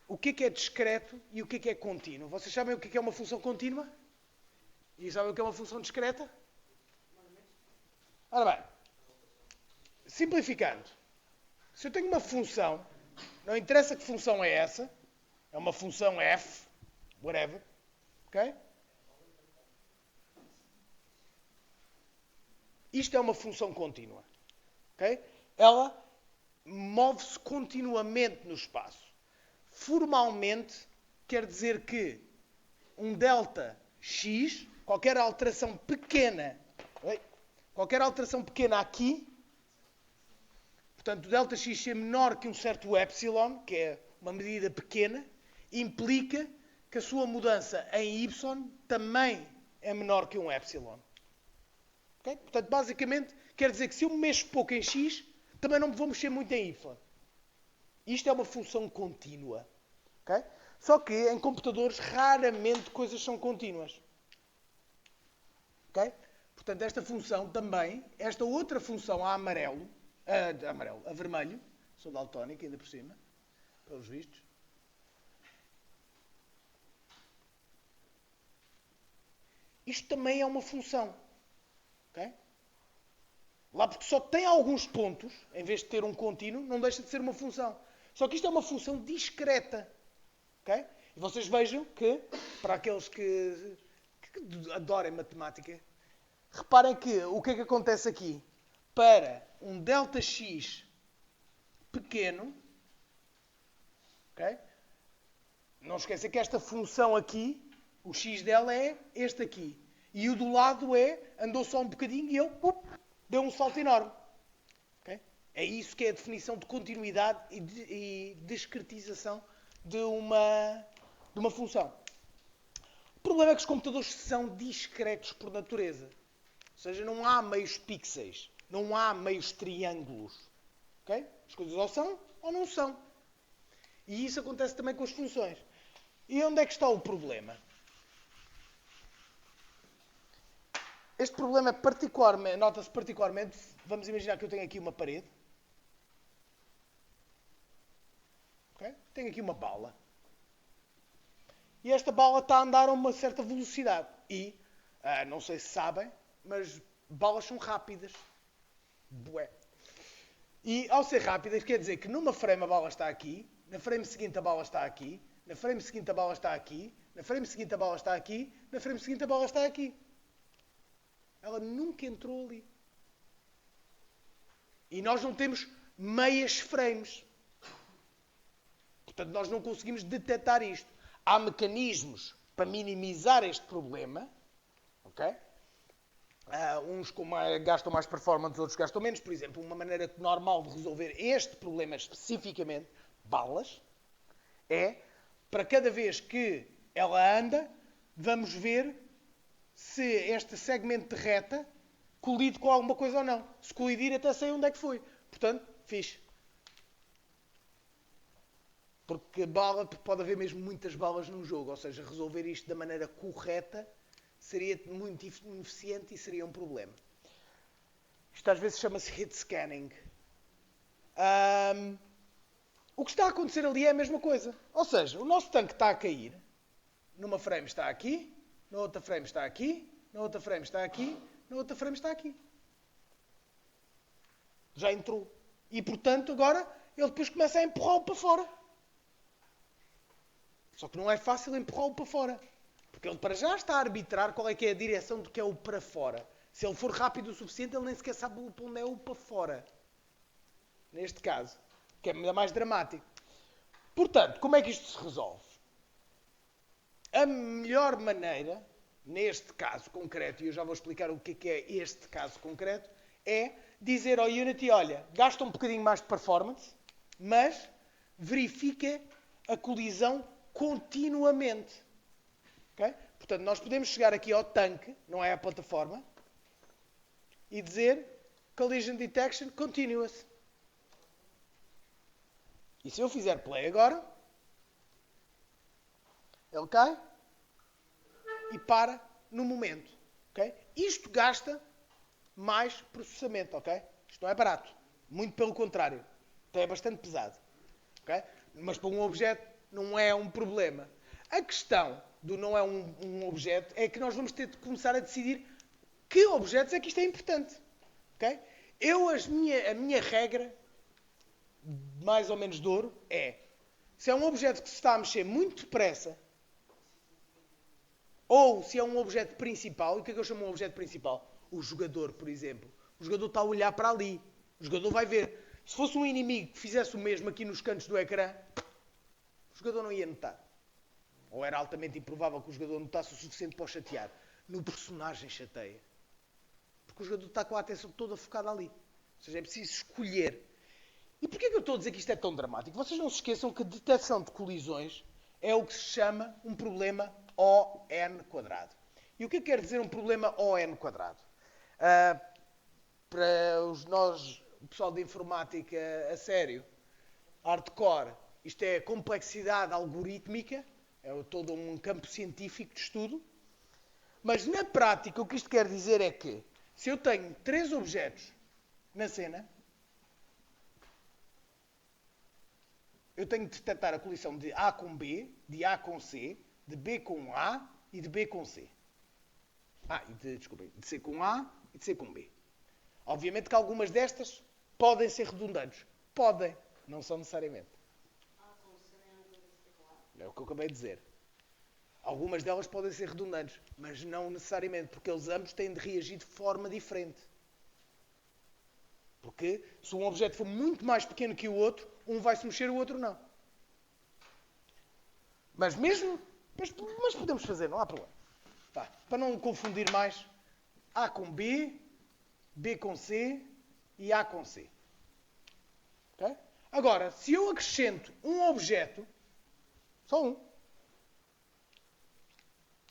o que é discreto e o que é contínuo. Vocês sabem o que é uma função contínua? E sabem o que é uma função discreta? Ora bem, simplificando, se eu tenho uma função, não interessa que função é essa, é uma função f, whatever, ok? Isto é uma função contínua, ok? Ela move-se continuamente no espaço. Formalmente, quer dizer que um delta x, qualquer alteração pequena aqui, portanto, o delta x ser menor que um certo epsilon, que é uma medida pequena, implica que a sua mudança em y também é menor que um epsilon. Okay? Portanto, basicamente, quer dizer que se eu me mexo pouco em x, também não me vou mexer muito em y. Isto é uma função contínua. Okay? Só que em computadores raramente coisas são contínuas. Okay? Portanto, esta função também, esta outra função a vermelho, sou daltónico ainda por cima, pelos vistos. Isto também é uma função. Okay? Lá porque só tem alguns pontos, em vez de ter um contínuo, não deixa de ser uma função. Só que isto é uma função discreta. Okay? E vocês vejam que, para aqueles que adorem matemática, reparem que o que é que acontece aqui? Para um delta x pequeno, okay? Não esqueçam que esta função aqui, o x dela é este aqui. E o do lado andou só um bocadinho e deu um salto enorme. Okay? É isso que é a definição de continuidade e discretização de uma função. O problema é que os computadores são discretos por natureza. Ou seja, não há meios pixels, não há meios triângulos. Okay? As coisas ou são ou não são. E isso acontece também com as funções. E onde é que está o problema? Este problema nota-se particularmente, vamos imaginar que eu tenho aqui uma parede. Okay? Tenho aqui uma bala. E esta bala está a andar a uma certa velocidade. E, não sei se sabem, mas balas são rápidas. Bué. E ao ser rápidas, quer dizer que numa frame a bala está aqui, na frame seguinte a bala está aqui, na frame seguinte a bala está aqui, na frame seguinte a bala está aqui, na frame seguinte a bala está aqui. Ela nunca entrou ali. E nós não temos meias frames. Portanto, nós não conseguimos detectar isto. Há mecanismos para minimizar este problema. Ok? Uns gastam mais performance, outros gastam menos. Por exemplo, uma maneira normal de resolver este problema especificamente, balas, é, para cada vez que ela anda, vamos ver se este segmento de reta colide com alguma coisa ou não. Se colidir, até sei onde é que foi. Portanto, fixe. Porque pode haver mesmo muitas balas num jogo. Ou seja, resolver isto da maneira correta seria muito ineficiente e seria um problema. Isto às vezes chama-se hit scanning. O que está a acontecer ali é a mesma coisa. Ou seja, o nosso tanque está a cair. Numa frame está aqui, na outra frame está aqui, na outra frame está aqui, na outra frame está aqui. Já entrou. E, portanto, agora ele depois começa a empurrá-lo para fora. Só que não é fácil empurrá-lo para fora. Porque ele para já está a arbitrar qual é que é a direção do que é o para fora. Se ele for rápido o suficiente, ele nem sequer sabe para onde é o para fora. Neste caso. Que é ainda mais dramático. Portanto, como é que isto se resolve? A melhor maneira, neste caso concreto, e eu já vou explicar o que é este caso concreto, é dizer ao Unity, olha, gasta um bocadinho mais de performance, mas verifica a colisão continuamente. Okay? Portanto, nós podemos chegar aqui ao tanque, não é à plataforma, e dizer Collision Detection Continuous. E se eu fizer play agora, ele cai e para no momento. Okay? Isto gasta mais processamento. Okay? Isto não é barato. Muito pelo contrário. Até é bastante pesado. Okay? Mas para um objeto não é um problema. A questão do não é um objeto é que nós vamos ter de começar a decidir que objetos é que isto é importante. Okay? A minha regra, mais ou menos de ouro, é se é um objeto que se está a mexer muito depressa, ou se é um objeto principal. E o que é que eu chamo de um objeto principal? O jogador, por exemplo. O jogador está a olhar para ali. O jogador vai ver. Se fosse um inimigo que fizesse o mesmo aqui nos cantos do ecrã, o jogador não ia notar. Ou era altamente improvável que o jogador notasse o suficiente para o chatear. No personagem chateia. Porque o jogador está com a atenção toda focada ali. Ou seja, é preciso escolher. E porquê que eu estou a dizer que isto é tão dramático? Vocês não se esqueçam que a detecção de colisões é o que se chama um problema ON². E o que é que quer dizer um problema ON²? Para o pessoal de informática a sério, hardcore, isto é complexidade algorítmica, é todo um campo científico de estudo. Mas na prática o que isto quer dizer é que se eu tenho 3 objetos na cena, eu tenho de detectar a colisão de A com B, de A com C, de B com A e de B com C. De C com A e de C com B. Obviamente que algumas destas podem ser redundantes. Podem, não são necessariamente. É o que eu acabei de dizer. Algumas delas podem ser redundantes, mas não necessariamente, porque eles ambos têm de reagir de forma diferente. Porque se um objeto for muito mais pequeno que o outro, um vai se mexer, o outro não. Mas podemos fazer, não há problema. Tá. Para não confundir mais, A com B, B com C e A com C. Okay? Agora, se eu acrescento um objeto, só um,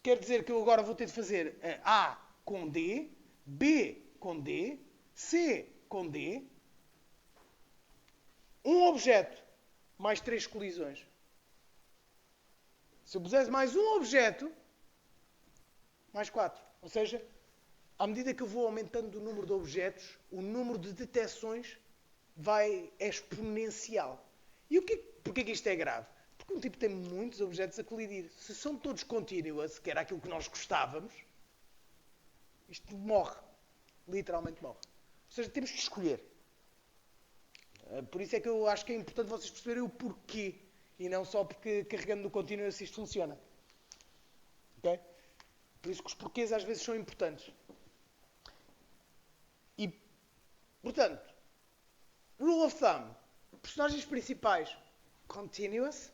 quer dizer que eu agora vou ter de fazer A com D, B com D, C com D, um objeto, mais 3 colisões. Se eu pusesse mais um objeto, mais 4. Ou seja, à medida que eu vou aumentando o número de objetos, o número de detecções é exponencial. E porquê que isto é grave? Porque um tipo tem muitos objetos a colidir. Se são todos continuous, que era aquilo que nós gostávamos, isto morre. Literalmente morre. Ou seja, temos de escolher. Por isso é que eu acho que é importante vocês perceberem o porquê. E não só porque carregando no continuous isto funciona. Okay? Por isso que os porquês às vezes são importantes. E, portanto, rule of thumb. Personagens principais, continuous.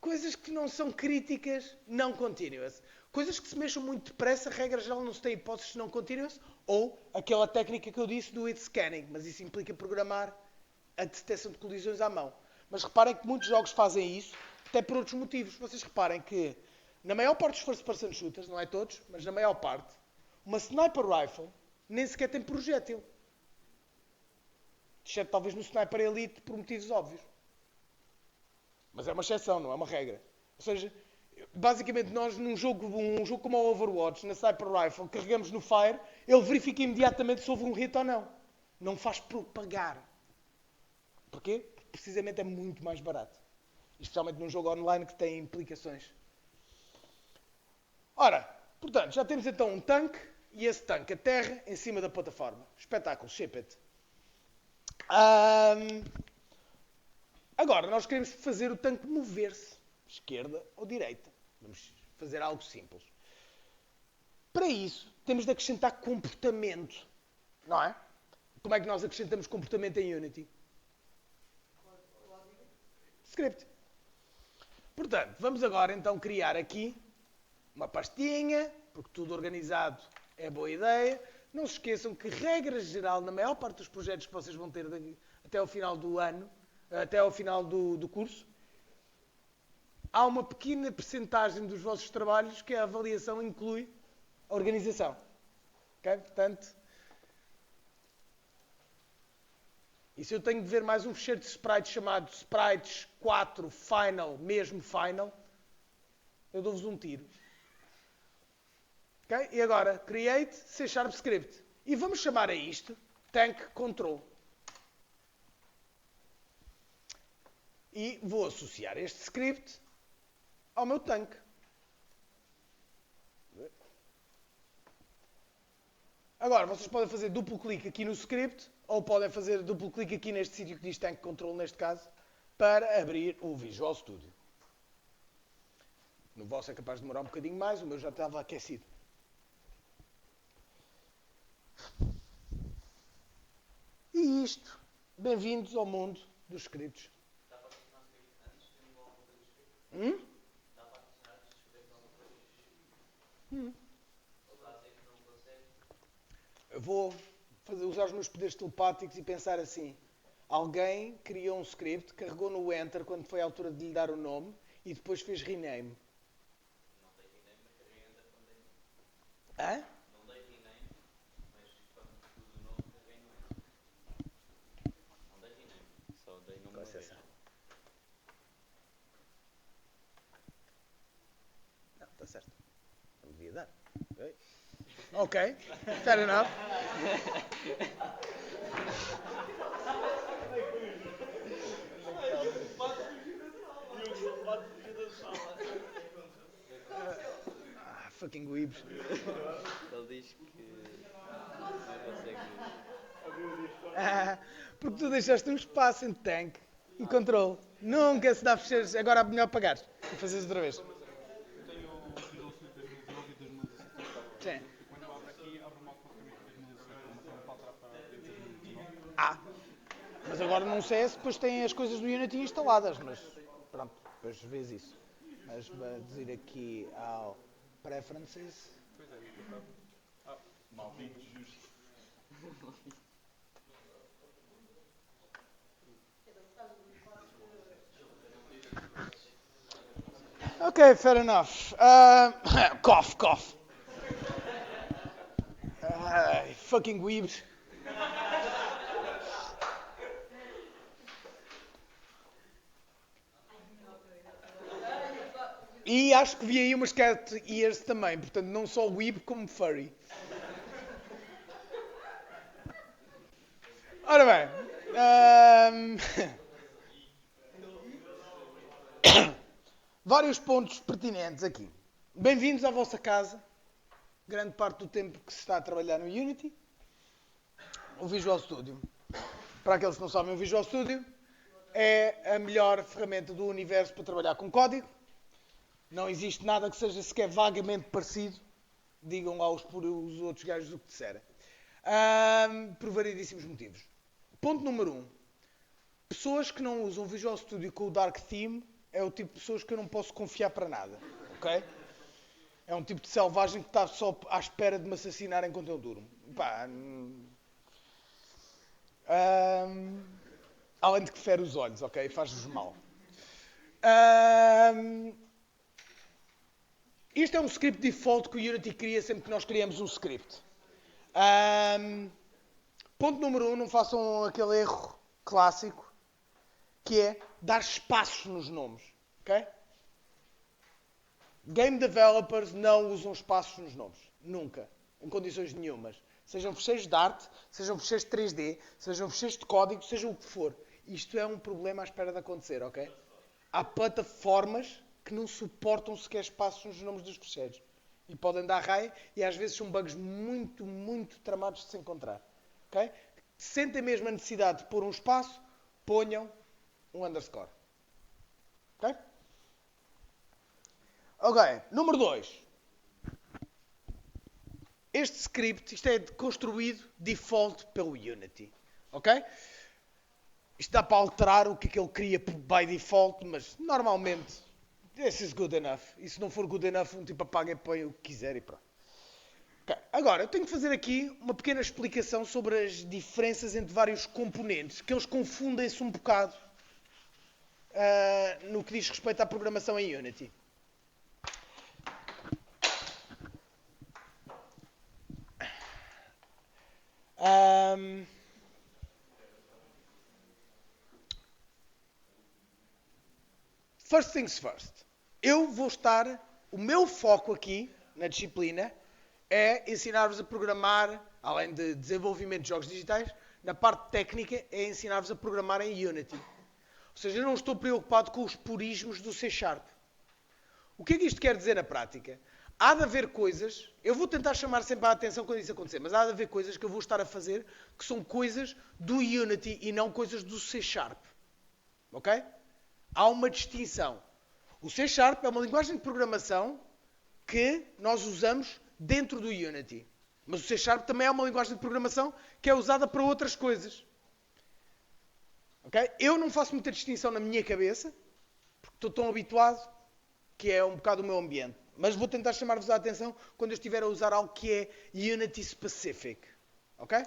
Coisas que não são críticas, não continuous. Coisas que se mexam muito depressa, regra geral não se tem hipóteses não continuous. Ou aquela técnica que eu disse do it scanning. Mas isso implica programar a detecção de colisões à mão. Mas reparem que muitos jogos fazem isso, até por outros motivos. Vocês reparem que, na maior parte dos first person shooters, não é todos, mas na maior parte, uma sniper rifle nem sequer tem projétil. Exceto talvez no sniper elite por motivos óbvios. Mas é uma exceção, não é uma regra. Ou seja, basicamente nós um jogo como o Overwatch, na sniper rifle, carregamos no fire, ele verifica imediatamente se houve um hit ou não. Não faz propagar. Porquê? Precisamente é muito mais barato. Especialmente num jogo online que tem implicações. Ora, portanto, já temos então um tanque e esse tanque aterra em cima da plataforma. Espetáculo, ship it. Agora, nós queremos fazer o tanque mover-se. Esquerda ou direita. Vamos fazer algo simples. Para isso, temos de acrescentar comportamento. Não é? Como é que nós acrescentamos comportamento em Unity? Script. Portanto, vamos agora então criar aqui uma pastinha, porque tudo organizado é boa ideia. Não se esqueçam que, regra geral, na maior parte dos projetos que vocês vão ter até ao final do ano, até ao final do curso, há uma pequena percentagem dos vossos trabalhos que a avaliação inclui a organização. Ok? Portanto, e se eu tenho de ver mais um fecheiro de sprites chamado Sprites 4 Final, mesmo Final, eu dou-vos um tiro. Ok? E agora, Create C# Script. E vamos chamar a isto Tank Control. E vou associar este script ao meu tanque. Agora, vocês podem fazer duplo clique aqui no script, ou podem fazer duplo clique aqui neste sítio que diz Tank Control, neste caso, para abrir o Visual Studio. No vosso é capaz de demorar um bocadinho mais, o meu já estava aquecido. E isto, bem-vindos ao mundo dos scripts. Dá para adicionar um script antes de alguma coisa do script? Dá para adicionar antes de escrever alguma coisa do script? Ele está a dizer que não consegue. Eu vou usar os meus poderes telepáticos e pensar assim. Alguém criou um script, carregou no Enter quando foi a altura de lhe dar o nome e depois fez rename. Não dei rename, mas carreguei Enter quando dei nome. Hã? Não dei rename, mas quando pus o nome, carreguei no Enter. Não dei rename, só dei nome uma vez. Não, está certo. Não devia dar. Ok, fair enough. Fucking weebs. Ele diz que não consegue. Porque tu deixaste um espaço entre tank e control. Nunca se dá fecheiros. Agora é melhor pagar e fazeres outra vez. Eu tenho o Visual Studio 2019 e 2017. Sim. E quando eu abro aqui, abro-me automaticamente 2017. Não para alterar para 2019. Mas agora num CS depois tem as coisas do Unity instaladas. Mas pronto, depois vês isso. Mas vamos ir aqui ao Preferences. Pois é, eu estava. Maldito justo. Ok, fair enough. Cough, cough. Fucking weebs. E acho que vi aí umas cat ears também, portanto não só weeb como furry. Ora bem. Vários pontos pertinentes aqui. Bem-vindos à vossa casa. Grande parte do tempo que se está a trabalhar no Unity. O Visual Studio. Para aqueles que não sabem, o Visual Studio é a melhor ferramenta do universo para trabalhar com código. Não existe nada que seja sequer vagamente parecido. Digam lá os outros gajos o que disserem. Por variedíssimos motivos. Ponto número 1. Pessoas que não usam o Visual Studio com o Dark Theme é o tipo de pessoas que eu não posso confiar para nada. Ok? É um tipo de selvagem que está só à espera de me assassinar enquanto eu durmo. Pá, além de que fere os olhos, ok? Faz-vos mal. Isto é um script default que o Unity cria sempre que nós criamos um script. Ponto número 1, não façam aquele erro clássico, que é dar espaços nos nomes. Ok? Game developers não usam espaços nos nomes. Nunca. Em condições nenhumas. Sejam fecheiros de arte, sejam fecheiros de 3D, sejam fecheiros de código, seja o que for. Isto é um problema à espera de acontecer, ok? Há plataformas que não suportam sequer espaços nos nomes dos fecheiros. E podem dar raio e às vezes são bugs muito, muito tramados de se encontrar. Ok? Sentem mesmo a necessidade de pôr um espaço, ponham um underscore. Ok? Ok, número 2. Este script, isto é construído default pelo Unity. Ok? Isto dá para alterar o que ele cria by default, mas normalmente this is good enough. E se não for good enough, um tipo apaga e põe o que quiser e pronto. Okay. Agora, eu tenho que fazer aqui uma pequena explicação sobre as diferenças entre vários componentes, que eles confundem-se um bocado no que diz respeito à programação em Unity. First things first. O meu foco aqui, na disciplina, é ensinar-vos a programar, além de desenvolvimento de jogos digitais, na parte técnica é ensinar-vos a programar em Unity. Ou seja, eu não estou preocupado com os purismos do C#. O que é que isto quer dizer na prática? Há de haver coisas, eu vou tentar chamar sempre a atenção quando isso acontecer, mas há de haver coisas que eu vou estar a fazer que são coisas do Unity e não coisas do C#. Ok? Há uma distinção. O C# é uma linguagem de programação que nós usamos dentro do Unity. Mas o C# também é uma linguagem de programação que é usada para outras coisas. Okay? Eu não faço muita distinção na minha cabeça, porque estou tão habituado que é um bocado o meu ambiente. Mas vou tentar chamar-vos a atenção quando eu estiver a usar algo que é Unity Specific. Ok?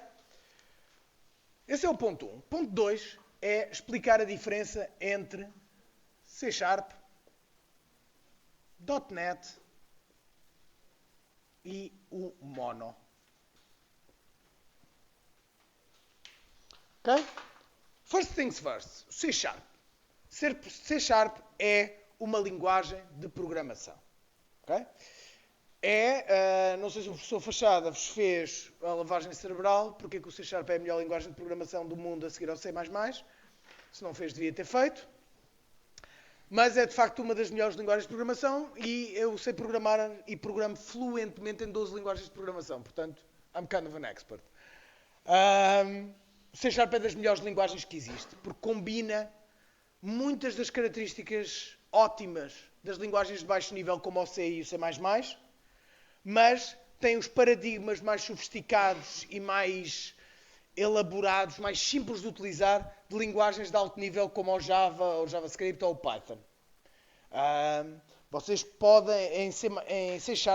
Esse é o ponto 1. Ponto 2 é explicar a diferença entre C#, .NET e o Mono. Ok? First things first. C#. C# é uma linguagem de programação. Okay? Não sei se o professor Fachada vos fez a lavagem cerebral, porque é que o C# é a melhor linguagem de programação do mundo a seguir ao C++. Se não fez, devia ter feito. Mas é de facto uma das melhores linguagens de programação e eu sei programar e programo fluentemente em 12 linguagens de programação. Portanto, I'm kind of an expert. O C# é das melhores linguagens que existe, porque combina muitas das características ótimas das linguagens de baixo nível como o C e o C++, mas tem os paradigmas mais sofisticados e mais elaborados, mais simples de utilizar, de linguagens de alto nível como o Java, o JavaScript ou o Python. Vocês podem, em C#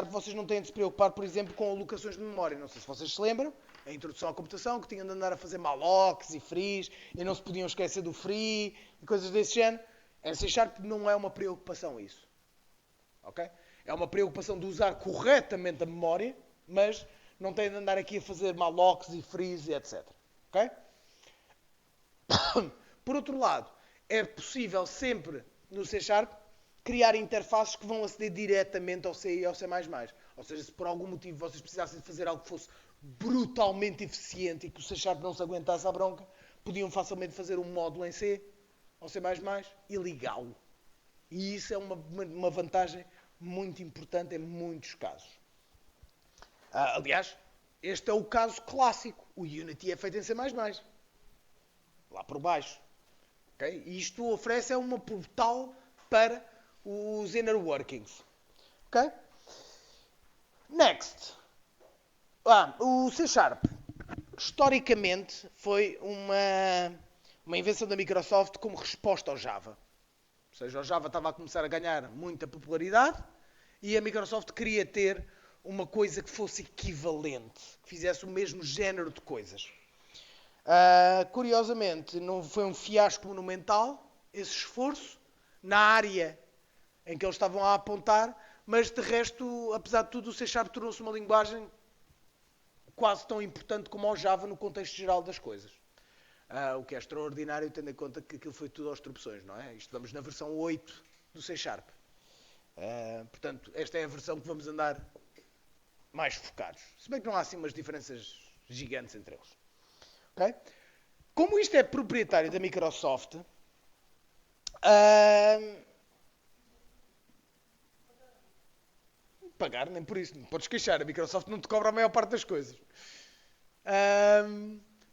vocês não têm de se preocupar, por exemplo, com alocações de memória. Não sei se vocês se lembram, a introdução à computação, que tinham de andar a fazer mallocs e frees, e não se podiam esquecer do free, e coisas desse género. Em C# não é uma preocupação isso. Okay? É uma preocupação de usar corretamente a memória, mas não têm de andar aqui a fazer mallocs e frees e etc. Okay? Por outro lado, é possível sempre no C# criar interfaces que vão aceder diretamente ao C e ao C++. Ou seja, se por algum motivo vocês precisassem de fazer algo que fosse brutalmente eficiente e que o C# não se aguentasse à bronca, podiam facilmente fazer um módulo em C ou C++ e ligá-lo. E isso é uma vantagem muito importante em muitos casos. Aliás, este é o caso clássico. O Unity é feito em C++. Lá por baixo. Okay? E isto oferece uma portal para os inner workings. Okay? Next. O C#. Historicamente foi uma invenção da Microsoft como resposta ao Java. Ou seja, o Java estava a começar a ganhar muita popularidade e a Microsoft queria ter uma coisa que fosse equivalente, que fizesse o mesmo género de coisas. Curiosamente, não foi um fiasco monumental esse esforço na área em que eles estavam a apontar, mas de resto, apesar de tudo, o C# tornou-se uma linguagem quase tão importante como o Java no contexto geral das coisas. O que é extraordinário, tendo em conta que aquilo foi tudo aos tropeções, não é? Estamos na versão 8 do C#. Portanto, esta é a versão que vamos andar mais focados. Se bem que não há assim umas diferenças gigantes entre eles. Okay? Como isto é proprietário da Microsoft, pagar nem por isso, não podes queixar, a Microsoft não te cobra a maior parte das coisas.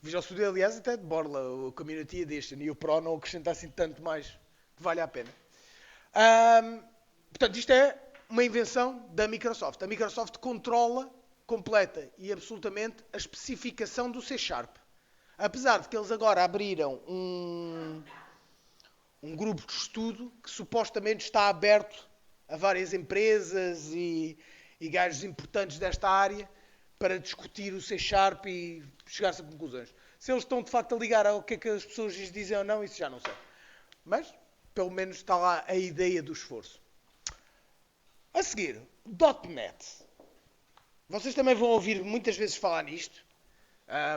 Visual Studio, aliás, até de borla, o Community Edition e o Pro não acrescenta assim tanto mais que vale a pena. Portanto, isto é uma invenção da Microsoft. A Microsoft controla completa e absolutamente a especificação do C#. Apesar de que eles agora abriram um grupo de estudo que supostamente está aberto a várias empresas e gajos importantes desta área para discutir o C# e chegar-se a conclusões. Se eles estão de facto a ligar ao que é que as pessoas lhes dizem ou não, isso já não sei. Mas pelo menos está lá a ideia do esforço. A seguir, .NET. Vocês também vão ouvir muitas vezes falar nisto.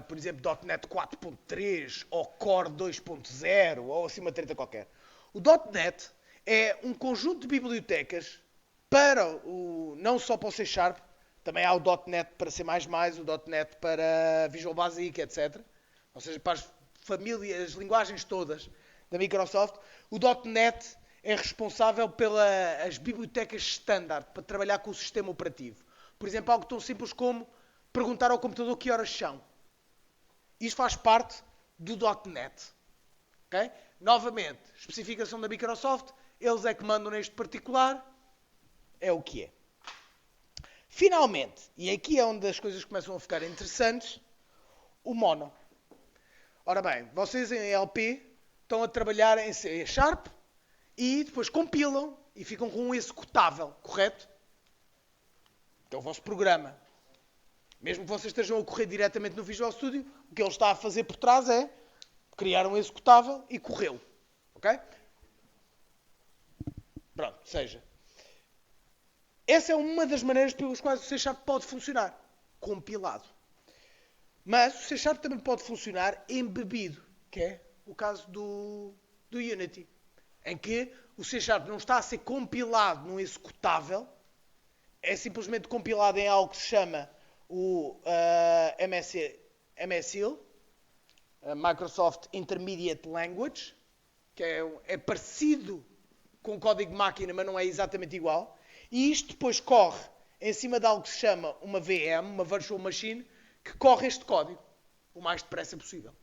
Por exemplo, .NET 4.3 ou Core 2.0 ou assim uma treta qualquer. O .NET é um conjunto de bibliotecas para não só para o C Sharp, também há o .NET para C++, o .NET para Visual Basic, etc. Ou seja, para as famílias, as linguagens todas da Microsoft. O .NET é responsável pelas bibliotecas standard para trabalhar com o sistema operativo. Por exemplo, algo tão simples como perguntar ao computador que horas são. Isto faz parte do .NET. Okay? Novamente, especificação da Microsoft, eles é que mandam neste particular, é o que é. Finalmente, e aqui é onde as coisas começam a ficar interessantes, o Mono. Ora bem, vocês em LP estão a trabalhar em C Sharp e depois compilam e ficam com um executável, correto? Que é o vosso programa. Mesmo que vocês estejam a correr diretamente no Visual Studio, o que ele está a fazer por trás é criar um executável e corrê-lo. Ok? Pronto, seja. Essa é uma das maneiras pelas quais o C Sharp pode funcionar. Compilado. Mas o C Sharp também pode funcionar embebido, que é o caso do Unity. Em que o C Sharp não está a ser compilado num executável, é simplesmente compilado em algo que se chama o MSIL, Microsoft Intermediate Language, que é parecido com o código máquina, mas não é exatamente igual. E isto depois corre em cima de algo que se chama uma VM, uma Virtual Machine, que corre este código o mais depressa possível.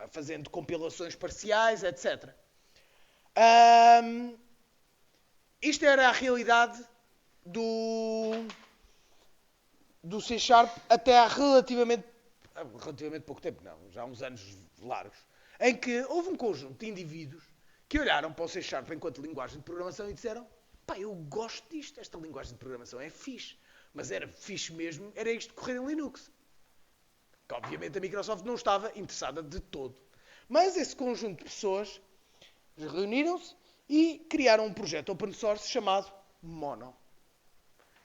Fazendo compilações parciais, etc. Isto era a realidade do C Sharp até há relativamente pouco tempo, não, já há uns anos largos, em que houve um conjunto de indivíduos que olharam para o C Sharp enquanto linguagem de programação e disseram: pá, eu gosto disto, esta linguagem de programação é fixe, mas era fixe mesmo, era isto de correr em Linux. Que obviamente a Microsoft não estava interessada de todo. Mas esse conjunto de pessoas reuniram-se e criaram um projeto open source chamado Mono.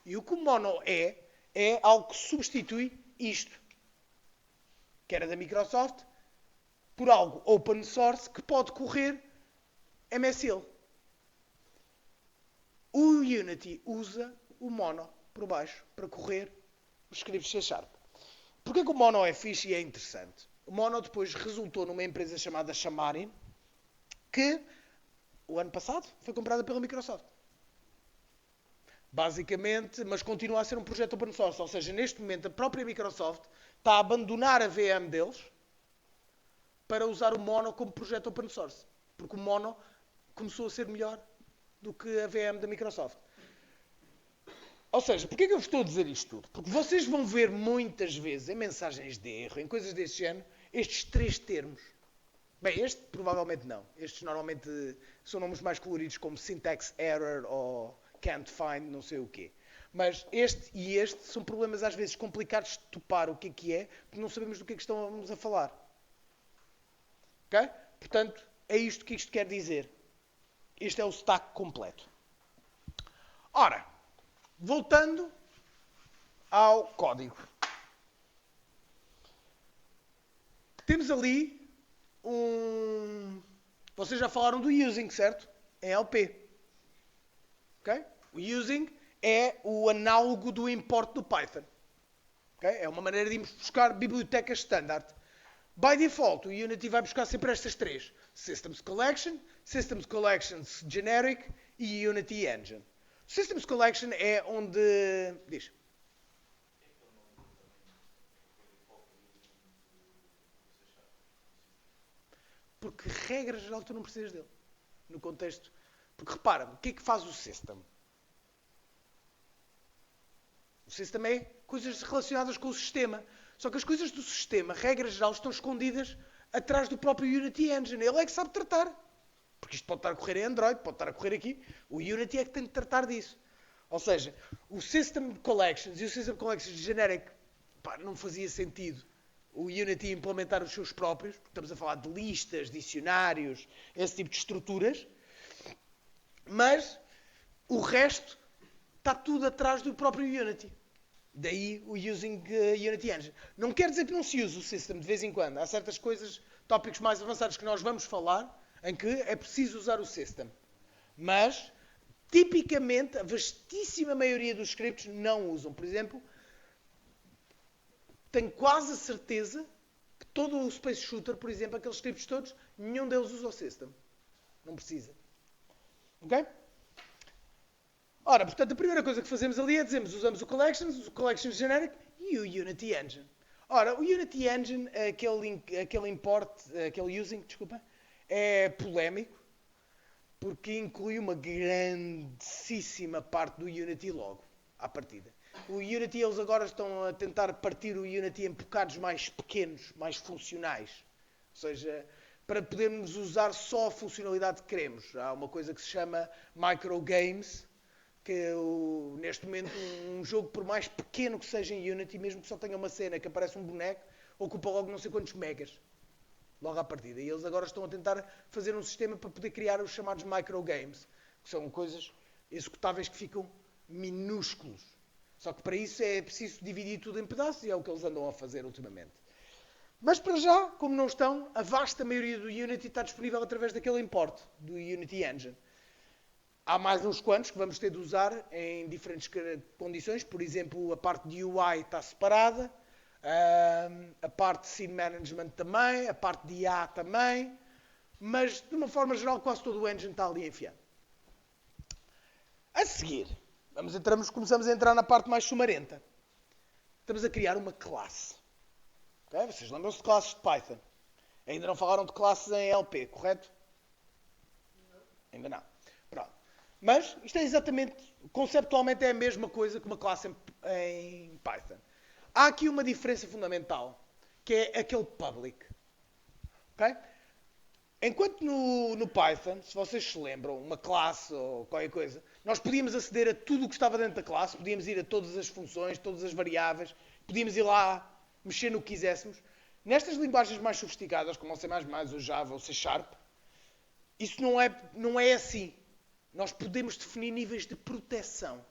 E o que o Mono é algo que substitui isto, que era da Microsoft, por algo open source que pode correr MSIL. O Unity usa o Mono por baixo para correr os scripts C Sharp. Porquê que o Mono é fixe e é interessante? O Mono depois resultou numa empresa chamada Xamarin, que o ano passado foi comprada pela Microsoft. Basicamente, mas continua a ser um projeto open source. Ou seja, neste momento a própria Microsoft está a abandonar a VM deles para usar o Mono como projeto open source. Porque o Mono começou a ser melhor do que a VM da Microsoft. Ou seja, porquê que eu vos estou a dizer isto tudo? Porque vocês vão ver muitas vezes em mensagens de erro, em coisas deste género, estes três termos. Bem, este provavelmente não. Estes normalmente são nomes mais coloridos como syntax error ou can't find não sei o quê. Mas este e este são problemas às vezes complicados de topar o que é, porque não sabemos do que é que estamos a falar. Ok? Portanto, é isto que isto quer dizer. Este é o stack completo. Ora, voltando ao código. Temos ali Vocês já falaram do using, certo? Em LP. Okay? O using é o análogo do import do Python. Okay? É uma maneira de irmos buscar bibliotecas standard. By default, o Unity vai buscar sempre estas três. Systems Collection, Systems Collections Generic e Unity Engine. Systems Collection é onde... Diz. Porque, regra geral, tu não precisas dele. No contexto... Porque, repara, o que é que faz o System? O System é coisas relacionadas com o sistema. Só que as coisas do sistema, regra geral, estão escondidas atrás do próprio Unity Engine. Ele é que sabe tratar. Porque isto pode estar a correr em Android, pode estar a correr aqui. O Unity é que tem de tratar disso. Ou seja, o System Collections e o System Collections Generic, pá, não fazia sentido o Unity implementar os seus próprios, porque estamos a falar de listas, dicionários, esse tipo de estruturas, mas o resto está tudo atrás do próprio Unity. Daí o using Unity Engine. Não quer dizer que não se use o system de vez em quando. Há certas coisas, tópicos mais avançados que nós vamos falar, em que é preciso usar o system. Mas, tipicamente, a vastíssima maioria dos scripts não usam. Por exemplo, tenho quase a certeza que todo o Space Shooter, por exemplo, aqueles scripts todos, nenhum deles usa o system. Não precisa. Ok? Ora, portanto, a primeira coisa que fazemos ali é dizemos, usamos o Collections Generic e o Unity Engine. Ora, o Unity Engine, aquele using, desculpa, é polémico, porque inclui uma grandíssima parte do Unity logo, à partida. O Unity, eles agora estão a tentar partir o Unity em bocados mais pequenos, mais funcionais. Ou seja, para podermos usar só a funcionalidade que queremos. Há uma coisa que se chama microgames, que é neste momento um jogo, por mais pequeno que seja em Unity, mesmo que só tenha uma cena que aparece um boneco, ocupa logo não sei quantos megas. Logo à partida. E eles agora estão a tentar fazer um sistema para poder criar os chamados microgames, que são coisas executáveis que ficam minúsculos. Só que para isso é preciso dividir tudo em pedaços e é o que eles andam a fazer ultimamente. Mas para já, como não estão, a vasta maioria do Unity está disponível através daquele import, do Unity Engine. Há mais uns quantos que vamos ter de usar em diferentes condições. Por exemplo, a parte de UI está separada, a parte de Scene Management também, a parte de IA também, mas de uma forma geral quase todo o engine está ali enfiado. A seguir, começamos a entrar na parte mais sumarenta. Estamos a criar uma classe. Okay? Vocês lembram-se de classes de Python? Ainda não falaram de classes em LP, correto? Não. Ainda não. Pronto. Mas isto é exatamente, conceptualmente é a mesma coisa que uma classe em Python. Há aqui uma diferença fundamental, que é aquele public. Okay? Enquanto no Python, se vocês se lembram, uma classe ou qualquer coisa, nós podíamos aceder a tudo o que estava dentro da classe, podíamos ir a todas as funções, todas as variáveis, podíamos ir lá, mexer no que quiséssemos. Nestas linguagens mais sofisticadas, como o C++, o Java, o C#, isso não é assim. Nós podemos definir níveis de proteção.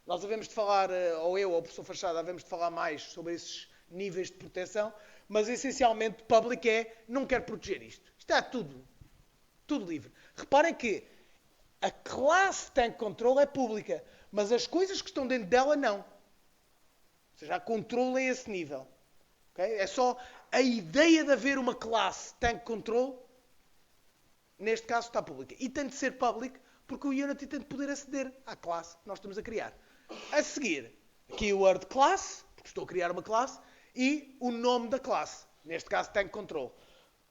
Nós havemos de falar, ou eu ou o professor Fachada, havemos de falar mais sobre esses níveis de proteção, mas essencialmente public não quero proteger isto. Isto é tudo livre. Reparem que a classe Tank Control é pública, mas as coisas que estão dentro dela não. Ou seja, há controle a esse nível. Okay? É só a ideia de haver uma classe Tank Control, neste caso está pública. E tem de ser public, porque o Unity tem de poder aceder à classe que nós estamos a criar. A seguir, keyword class, porque estou a criar uma classe, e o nome da classe, neste caso Tank Control.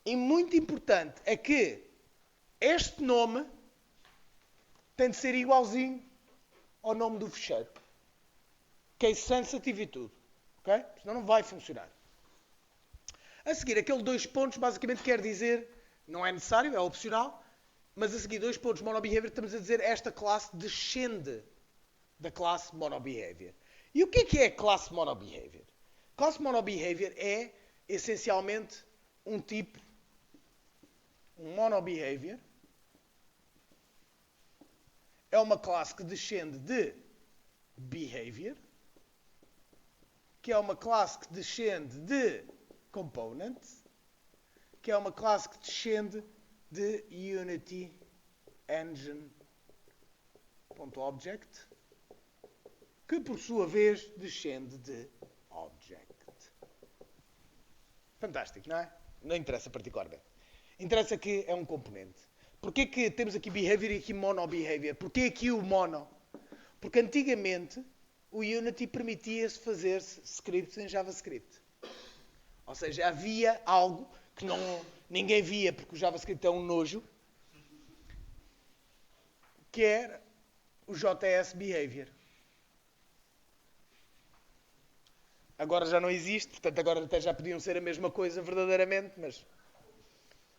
E muito importante é que este nome tem de ser igualzinho ao nome do fecheiro. Case sensitive e tudo. Okay? Senão não vai funcionar. A seguir, aquele 2 pontos basicamente quer dizer, não é necessário, é opcional, mas a seguir 2 pontos monobehavior, estamos a dizer esta classe descende da classe monobehavior. E o que é a classe monobehavior? Classe monobehavior é essencialmente um tipo, um monobehavior, é uma classe que descende de behavior, que é uma classe que descende de component, que é uma classe que descende de Unity Engine.object, que por sua vez descende de object. Fantástico, não é? Não interessa particularmente. Interessa que é um componente. Porquê que temos aqui behavior e aqui monobehavior? Porquê aqui o mono? Porque antigamente o Unity permitia-se fazer scripts em JavaScript. Ou seja, havia algo que ninguém via porque o JavaScript é um nojo, que era o JS Behavior. Agora já não existe, portanto agora até já podiam ser a mesma coisa verdadeiramente, mas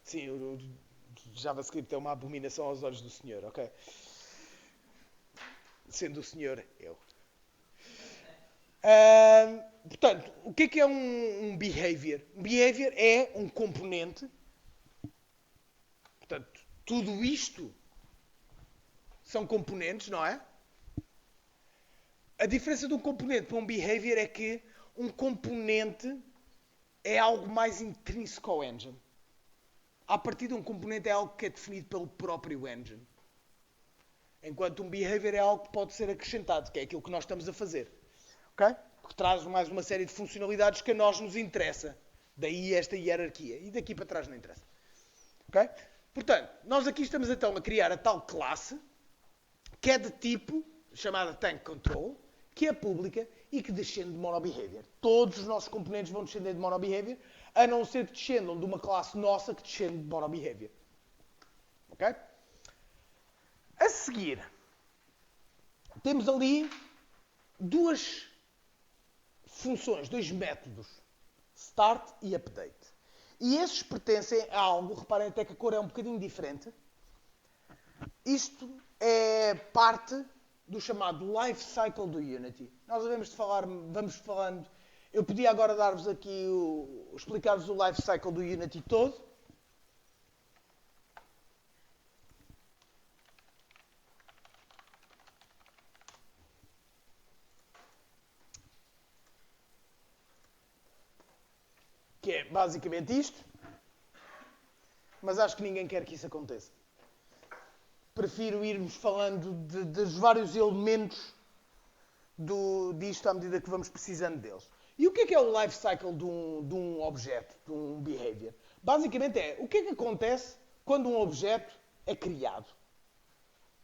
sim, o JavaScript é uma abominação aos olhos do Senhor, ok? Sendo o Senhor eu. Portanto, o que é um behavior? Um behavior é um componente. Portanto, tudo isto são componentes, não é? A diferença de um componente para um behavior é que um componente é algo mais intrínseco ao engine. A partir de um componente é algo que é definido pelo próprio engine. Enquanto um behavior é algo que pode ser acrescentado, que é aquilo que nós estamos a fazer. Ok? Que traz mais uma série de funcionalidades que a nós nos interessa. Daí esta hierarquia. E daqui para trás não interessa. Ok? Portanto, nós aqui estamos então a criar a tal classe que é de tipo, chamada Tank Control, que é pública e que descende de MonoBehavior. Todos os nossos componentes vão descender de MonoBehavior, a não ser que descendam de uma classe nossa que descende de MonoBehavior. Ok? A seguir, temos ali duas funções, dois métodos, Start e Update. E esses pertencem a algo, reparem até que a cor é um bocadinho diferente. Isto é parte do chamado Life Cycle do Unity. Nós vamos falando, eu podia agora dar-vos aqui, explicar-vos o Life Cycle do Unity todo. Que é basicamente isto. Mas acho que ninguém quer que isso aconteça. Prefiro irmos falando dos vários elementos disto à medida que vamos precisando deles. E o que é o life cycle de um objeto, de um behavior? Basicamente é o que é que acontece quando um objeto é criado.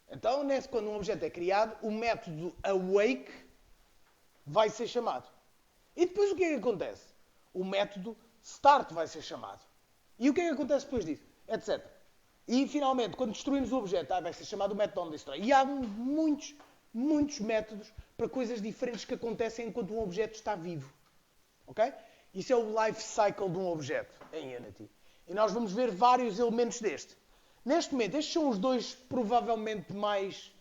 Então, quando um objeto é criado, o método awake vai ser chamado. E depois o que é que acontece? O método start vai ser chamado. E o que é que acontece depois disso? Etc. E, finalmente, quando destruímos o objeto, vai ser chamado o método onDestroy. E há muitos métodos para coisas diferentes que acontecem enquanto um objeto está vivo. Ok? Isso é o life cycle de um objeto em Unity. E nós vamos ver vários elementos deste. Neste momento, estes são os dois provavelmente mais...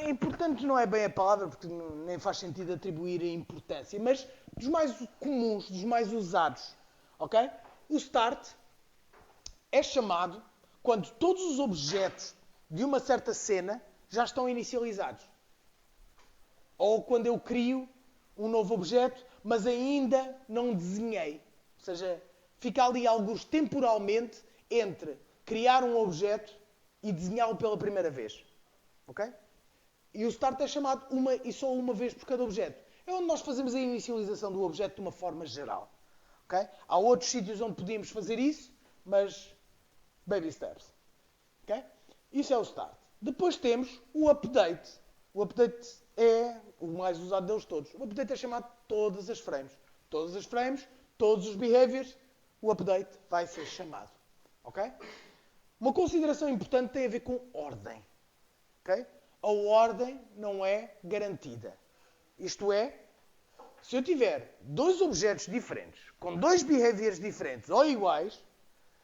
Importantes não é bem a palavra, porque nem faz sentido atribuir a importância, mas dos mais comuns, dos mais usados. Ok? O start é chamado quando todos os objetos de uma certa cena já estão inicializados. Ou quando eu crio um novo objeto, mas ainda não desenhei. Ou seja, fica ali alguns temporalmente entre criar um objeto e desenhá-lo pela primeira vez. Ok? E o start é chamado só uma vez por cada objeto. É onde nós fazemos a inicialização do objeto de uma forma geral. Okay? Há outros sítios onde podíamos fazer isso, mas baby steps. Okay? Isso é o start. Depois temos o update. O update é o mais usado deles todos. O update é chamado todas as frames. Todas as frames, todos os behaviors, o update vai ser chamado. Okay? Uma consideração importante tem a ver com ordem. Okay? A ordem não é garantida. Isto é, se eu tiver dois objetos diferentes, com dois behaviors diferentes ou iguais,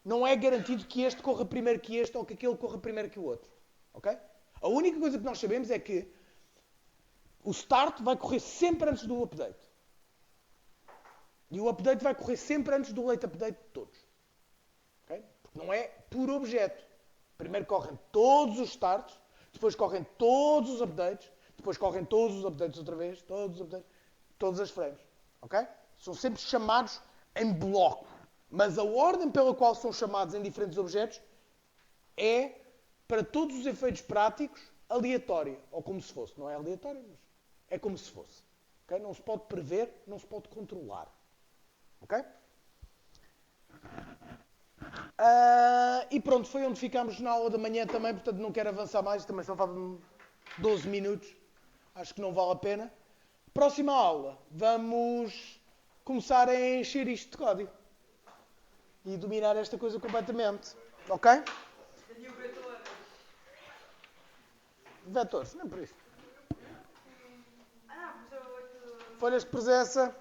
não é garantido que este corra primeiro que este ou que aquele corra primeiro que o outro. Ok? A única coisa que nós sabemos é que o start vai correr sempre antes do update. E o update vai correr sempre antes do late update de todos. Okay? Porque não é por objeto. Primeiro correm todos os starts, depois correm todos os updates, depois correm todos os updates outra vez, todos os updates, todas as frames. Ok? São sempre chamados em bloco. Mas a ordem pela qual são chamados em diferentes objetos é, para todos os efeitos práticos, aleatória. Ou como se fosse. Não é aleatória, mas é como se fosse. Okay? Não se pode prever, não se pode controlar. Ok? E pronto, foi onde ficámos na aula da manhã também, portanto não quero avançar mais, também só faltam 12 minutos. Acho que não vale a pena. Próxima aula, vamos começar a encher isto de código. E dominar esta coisa completamente. Ok? Vetores, não é por isso. Folhas de presença.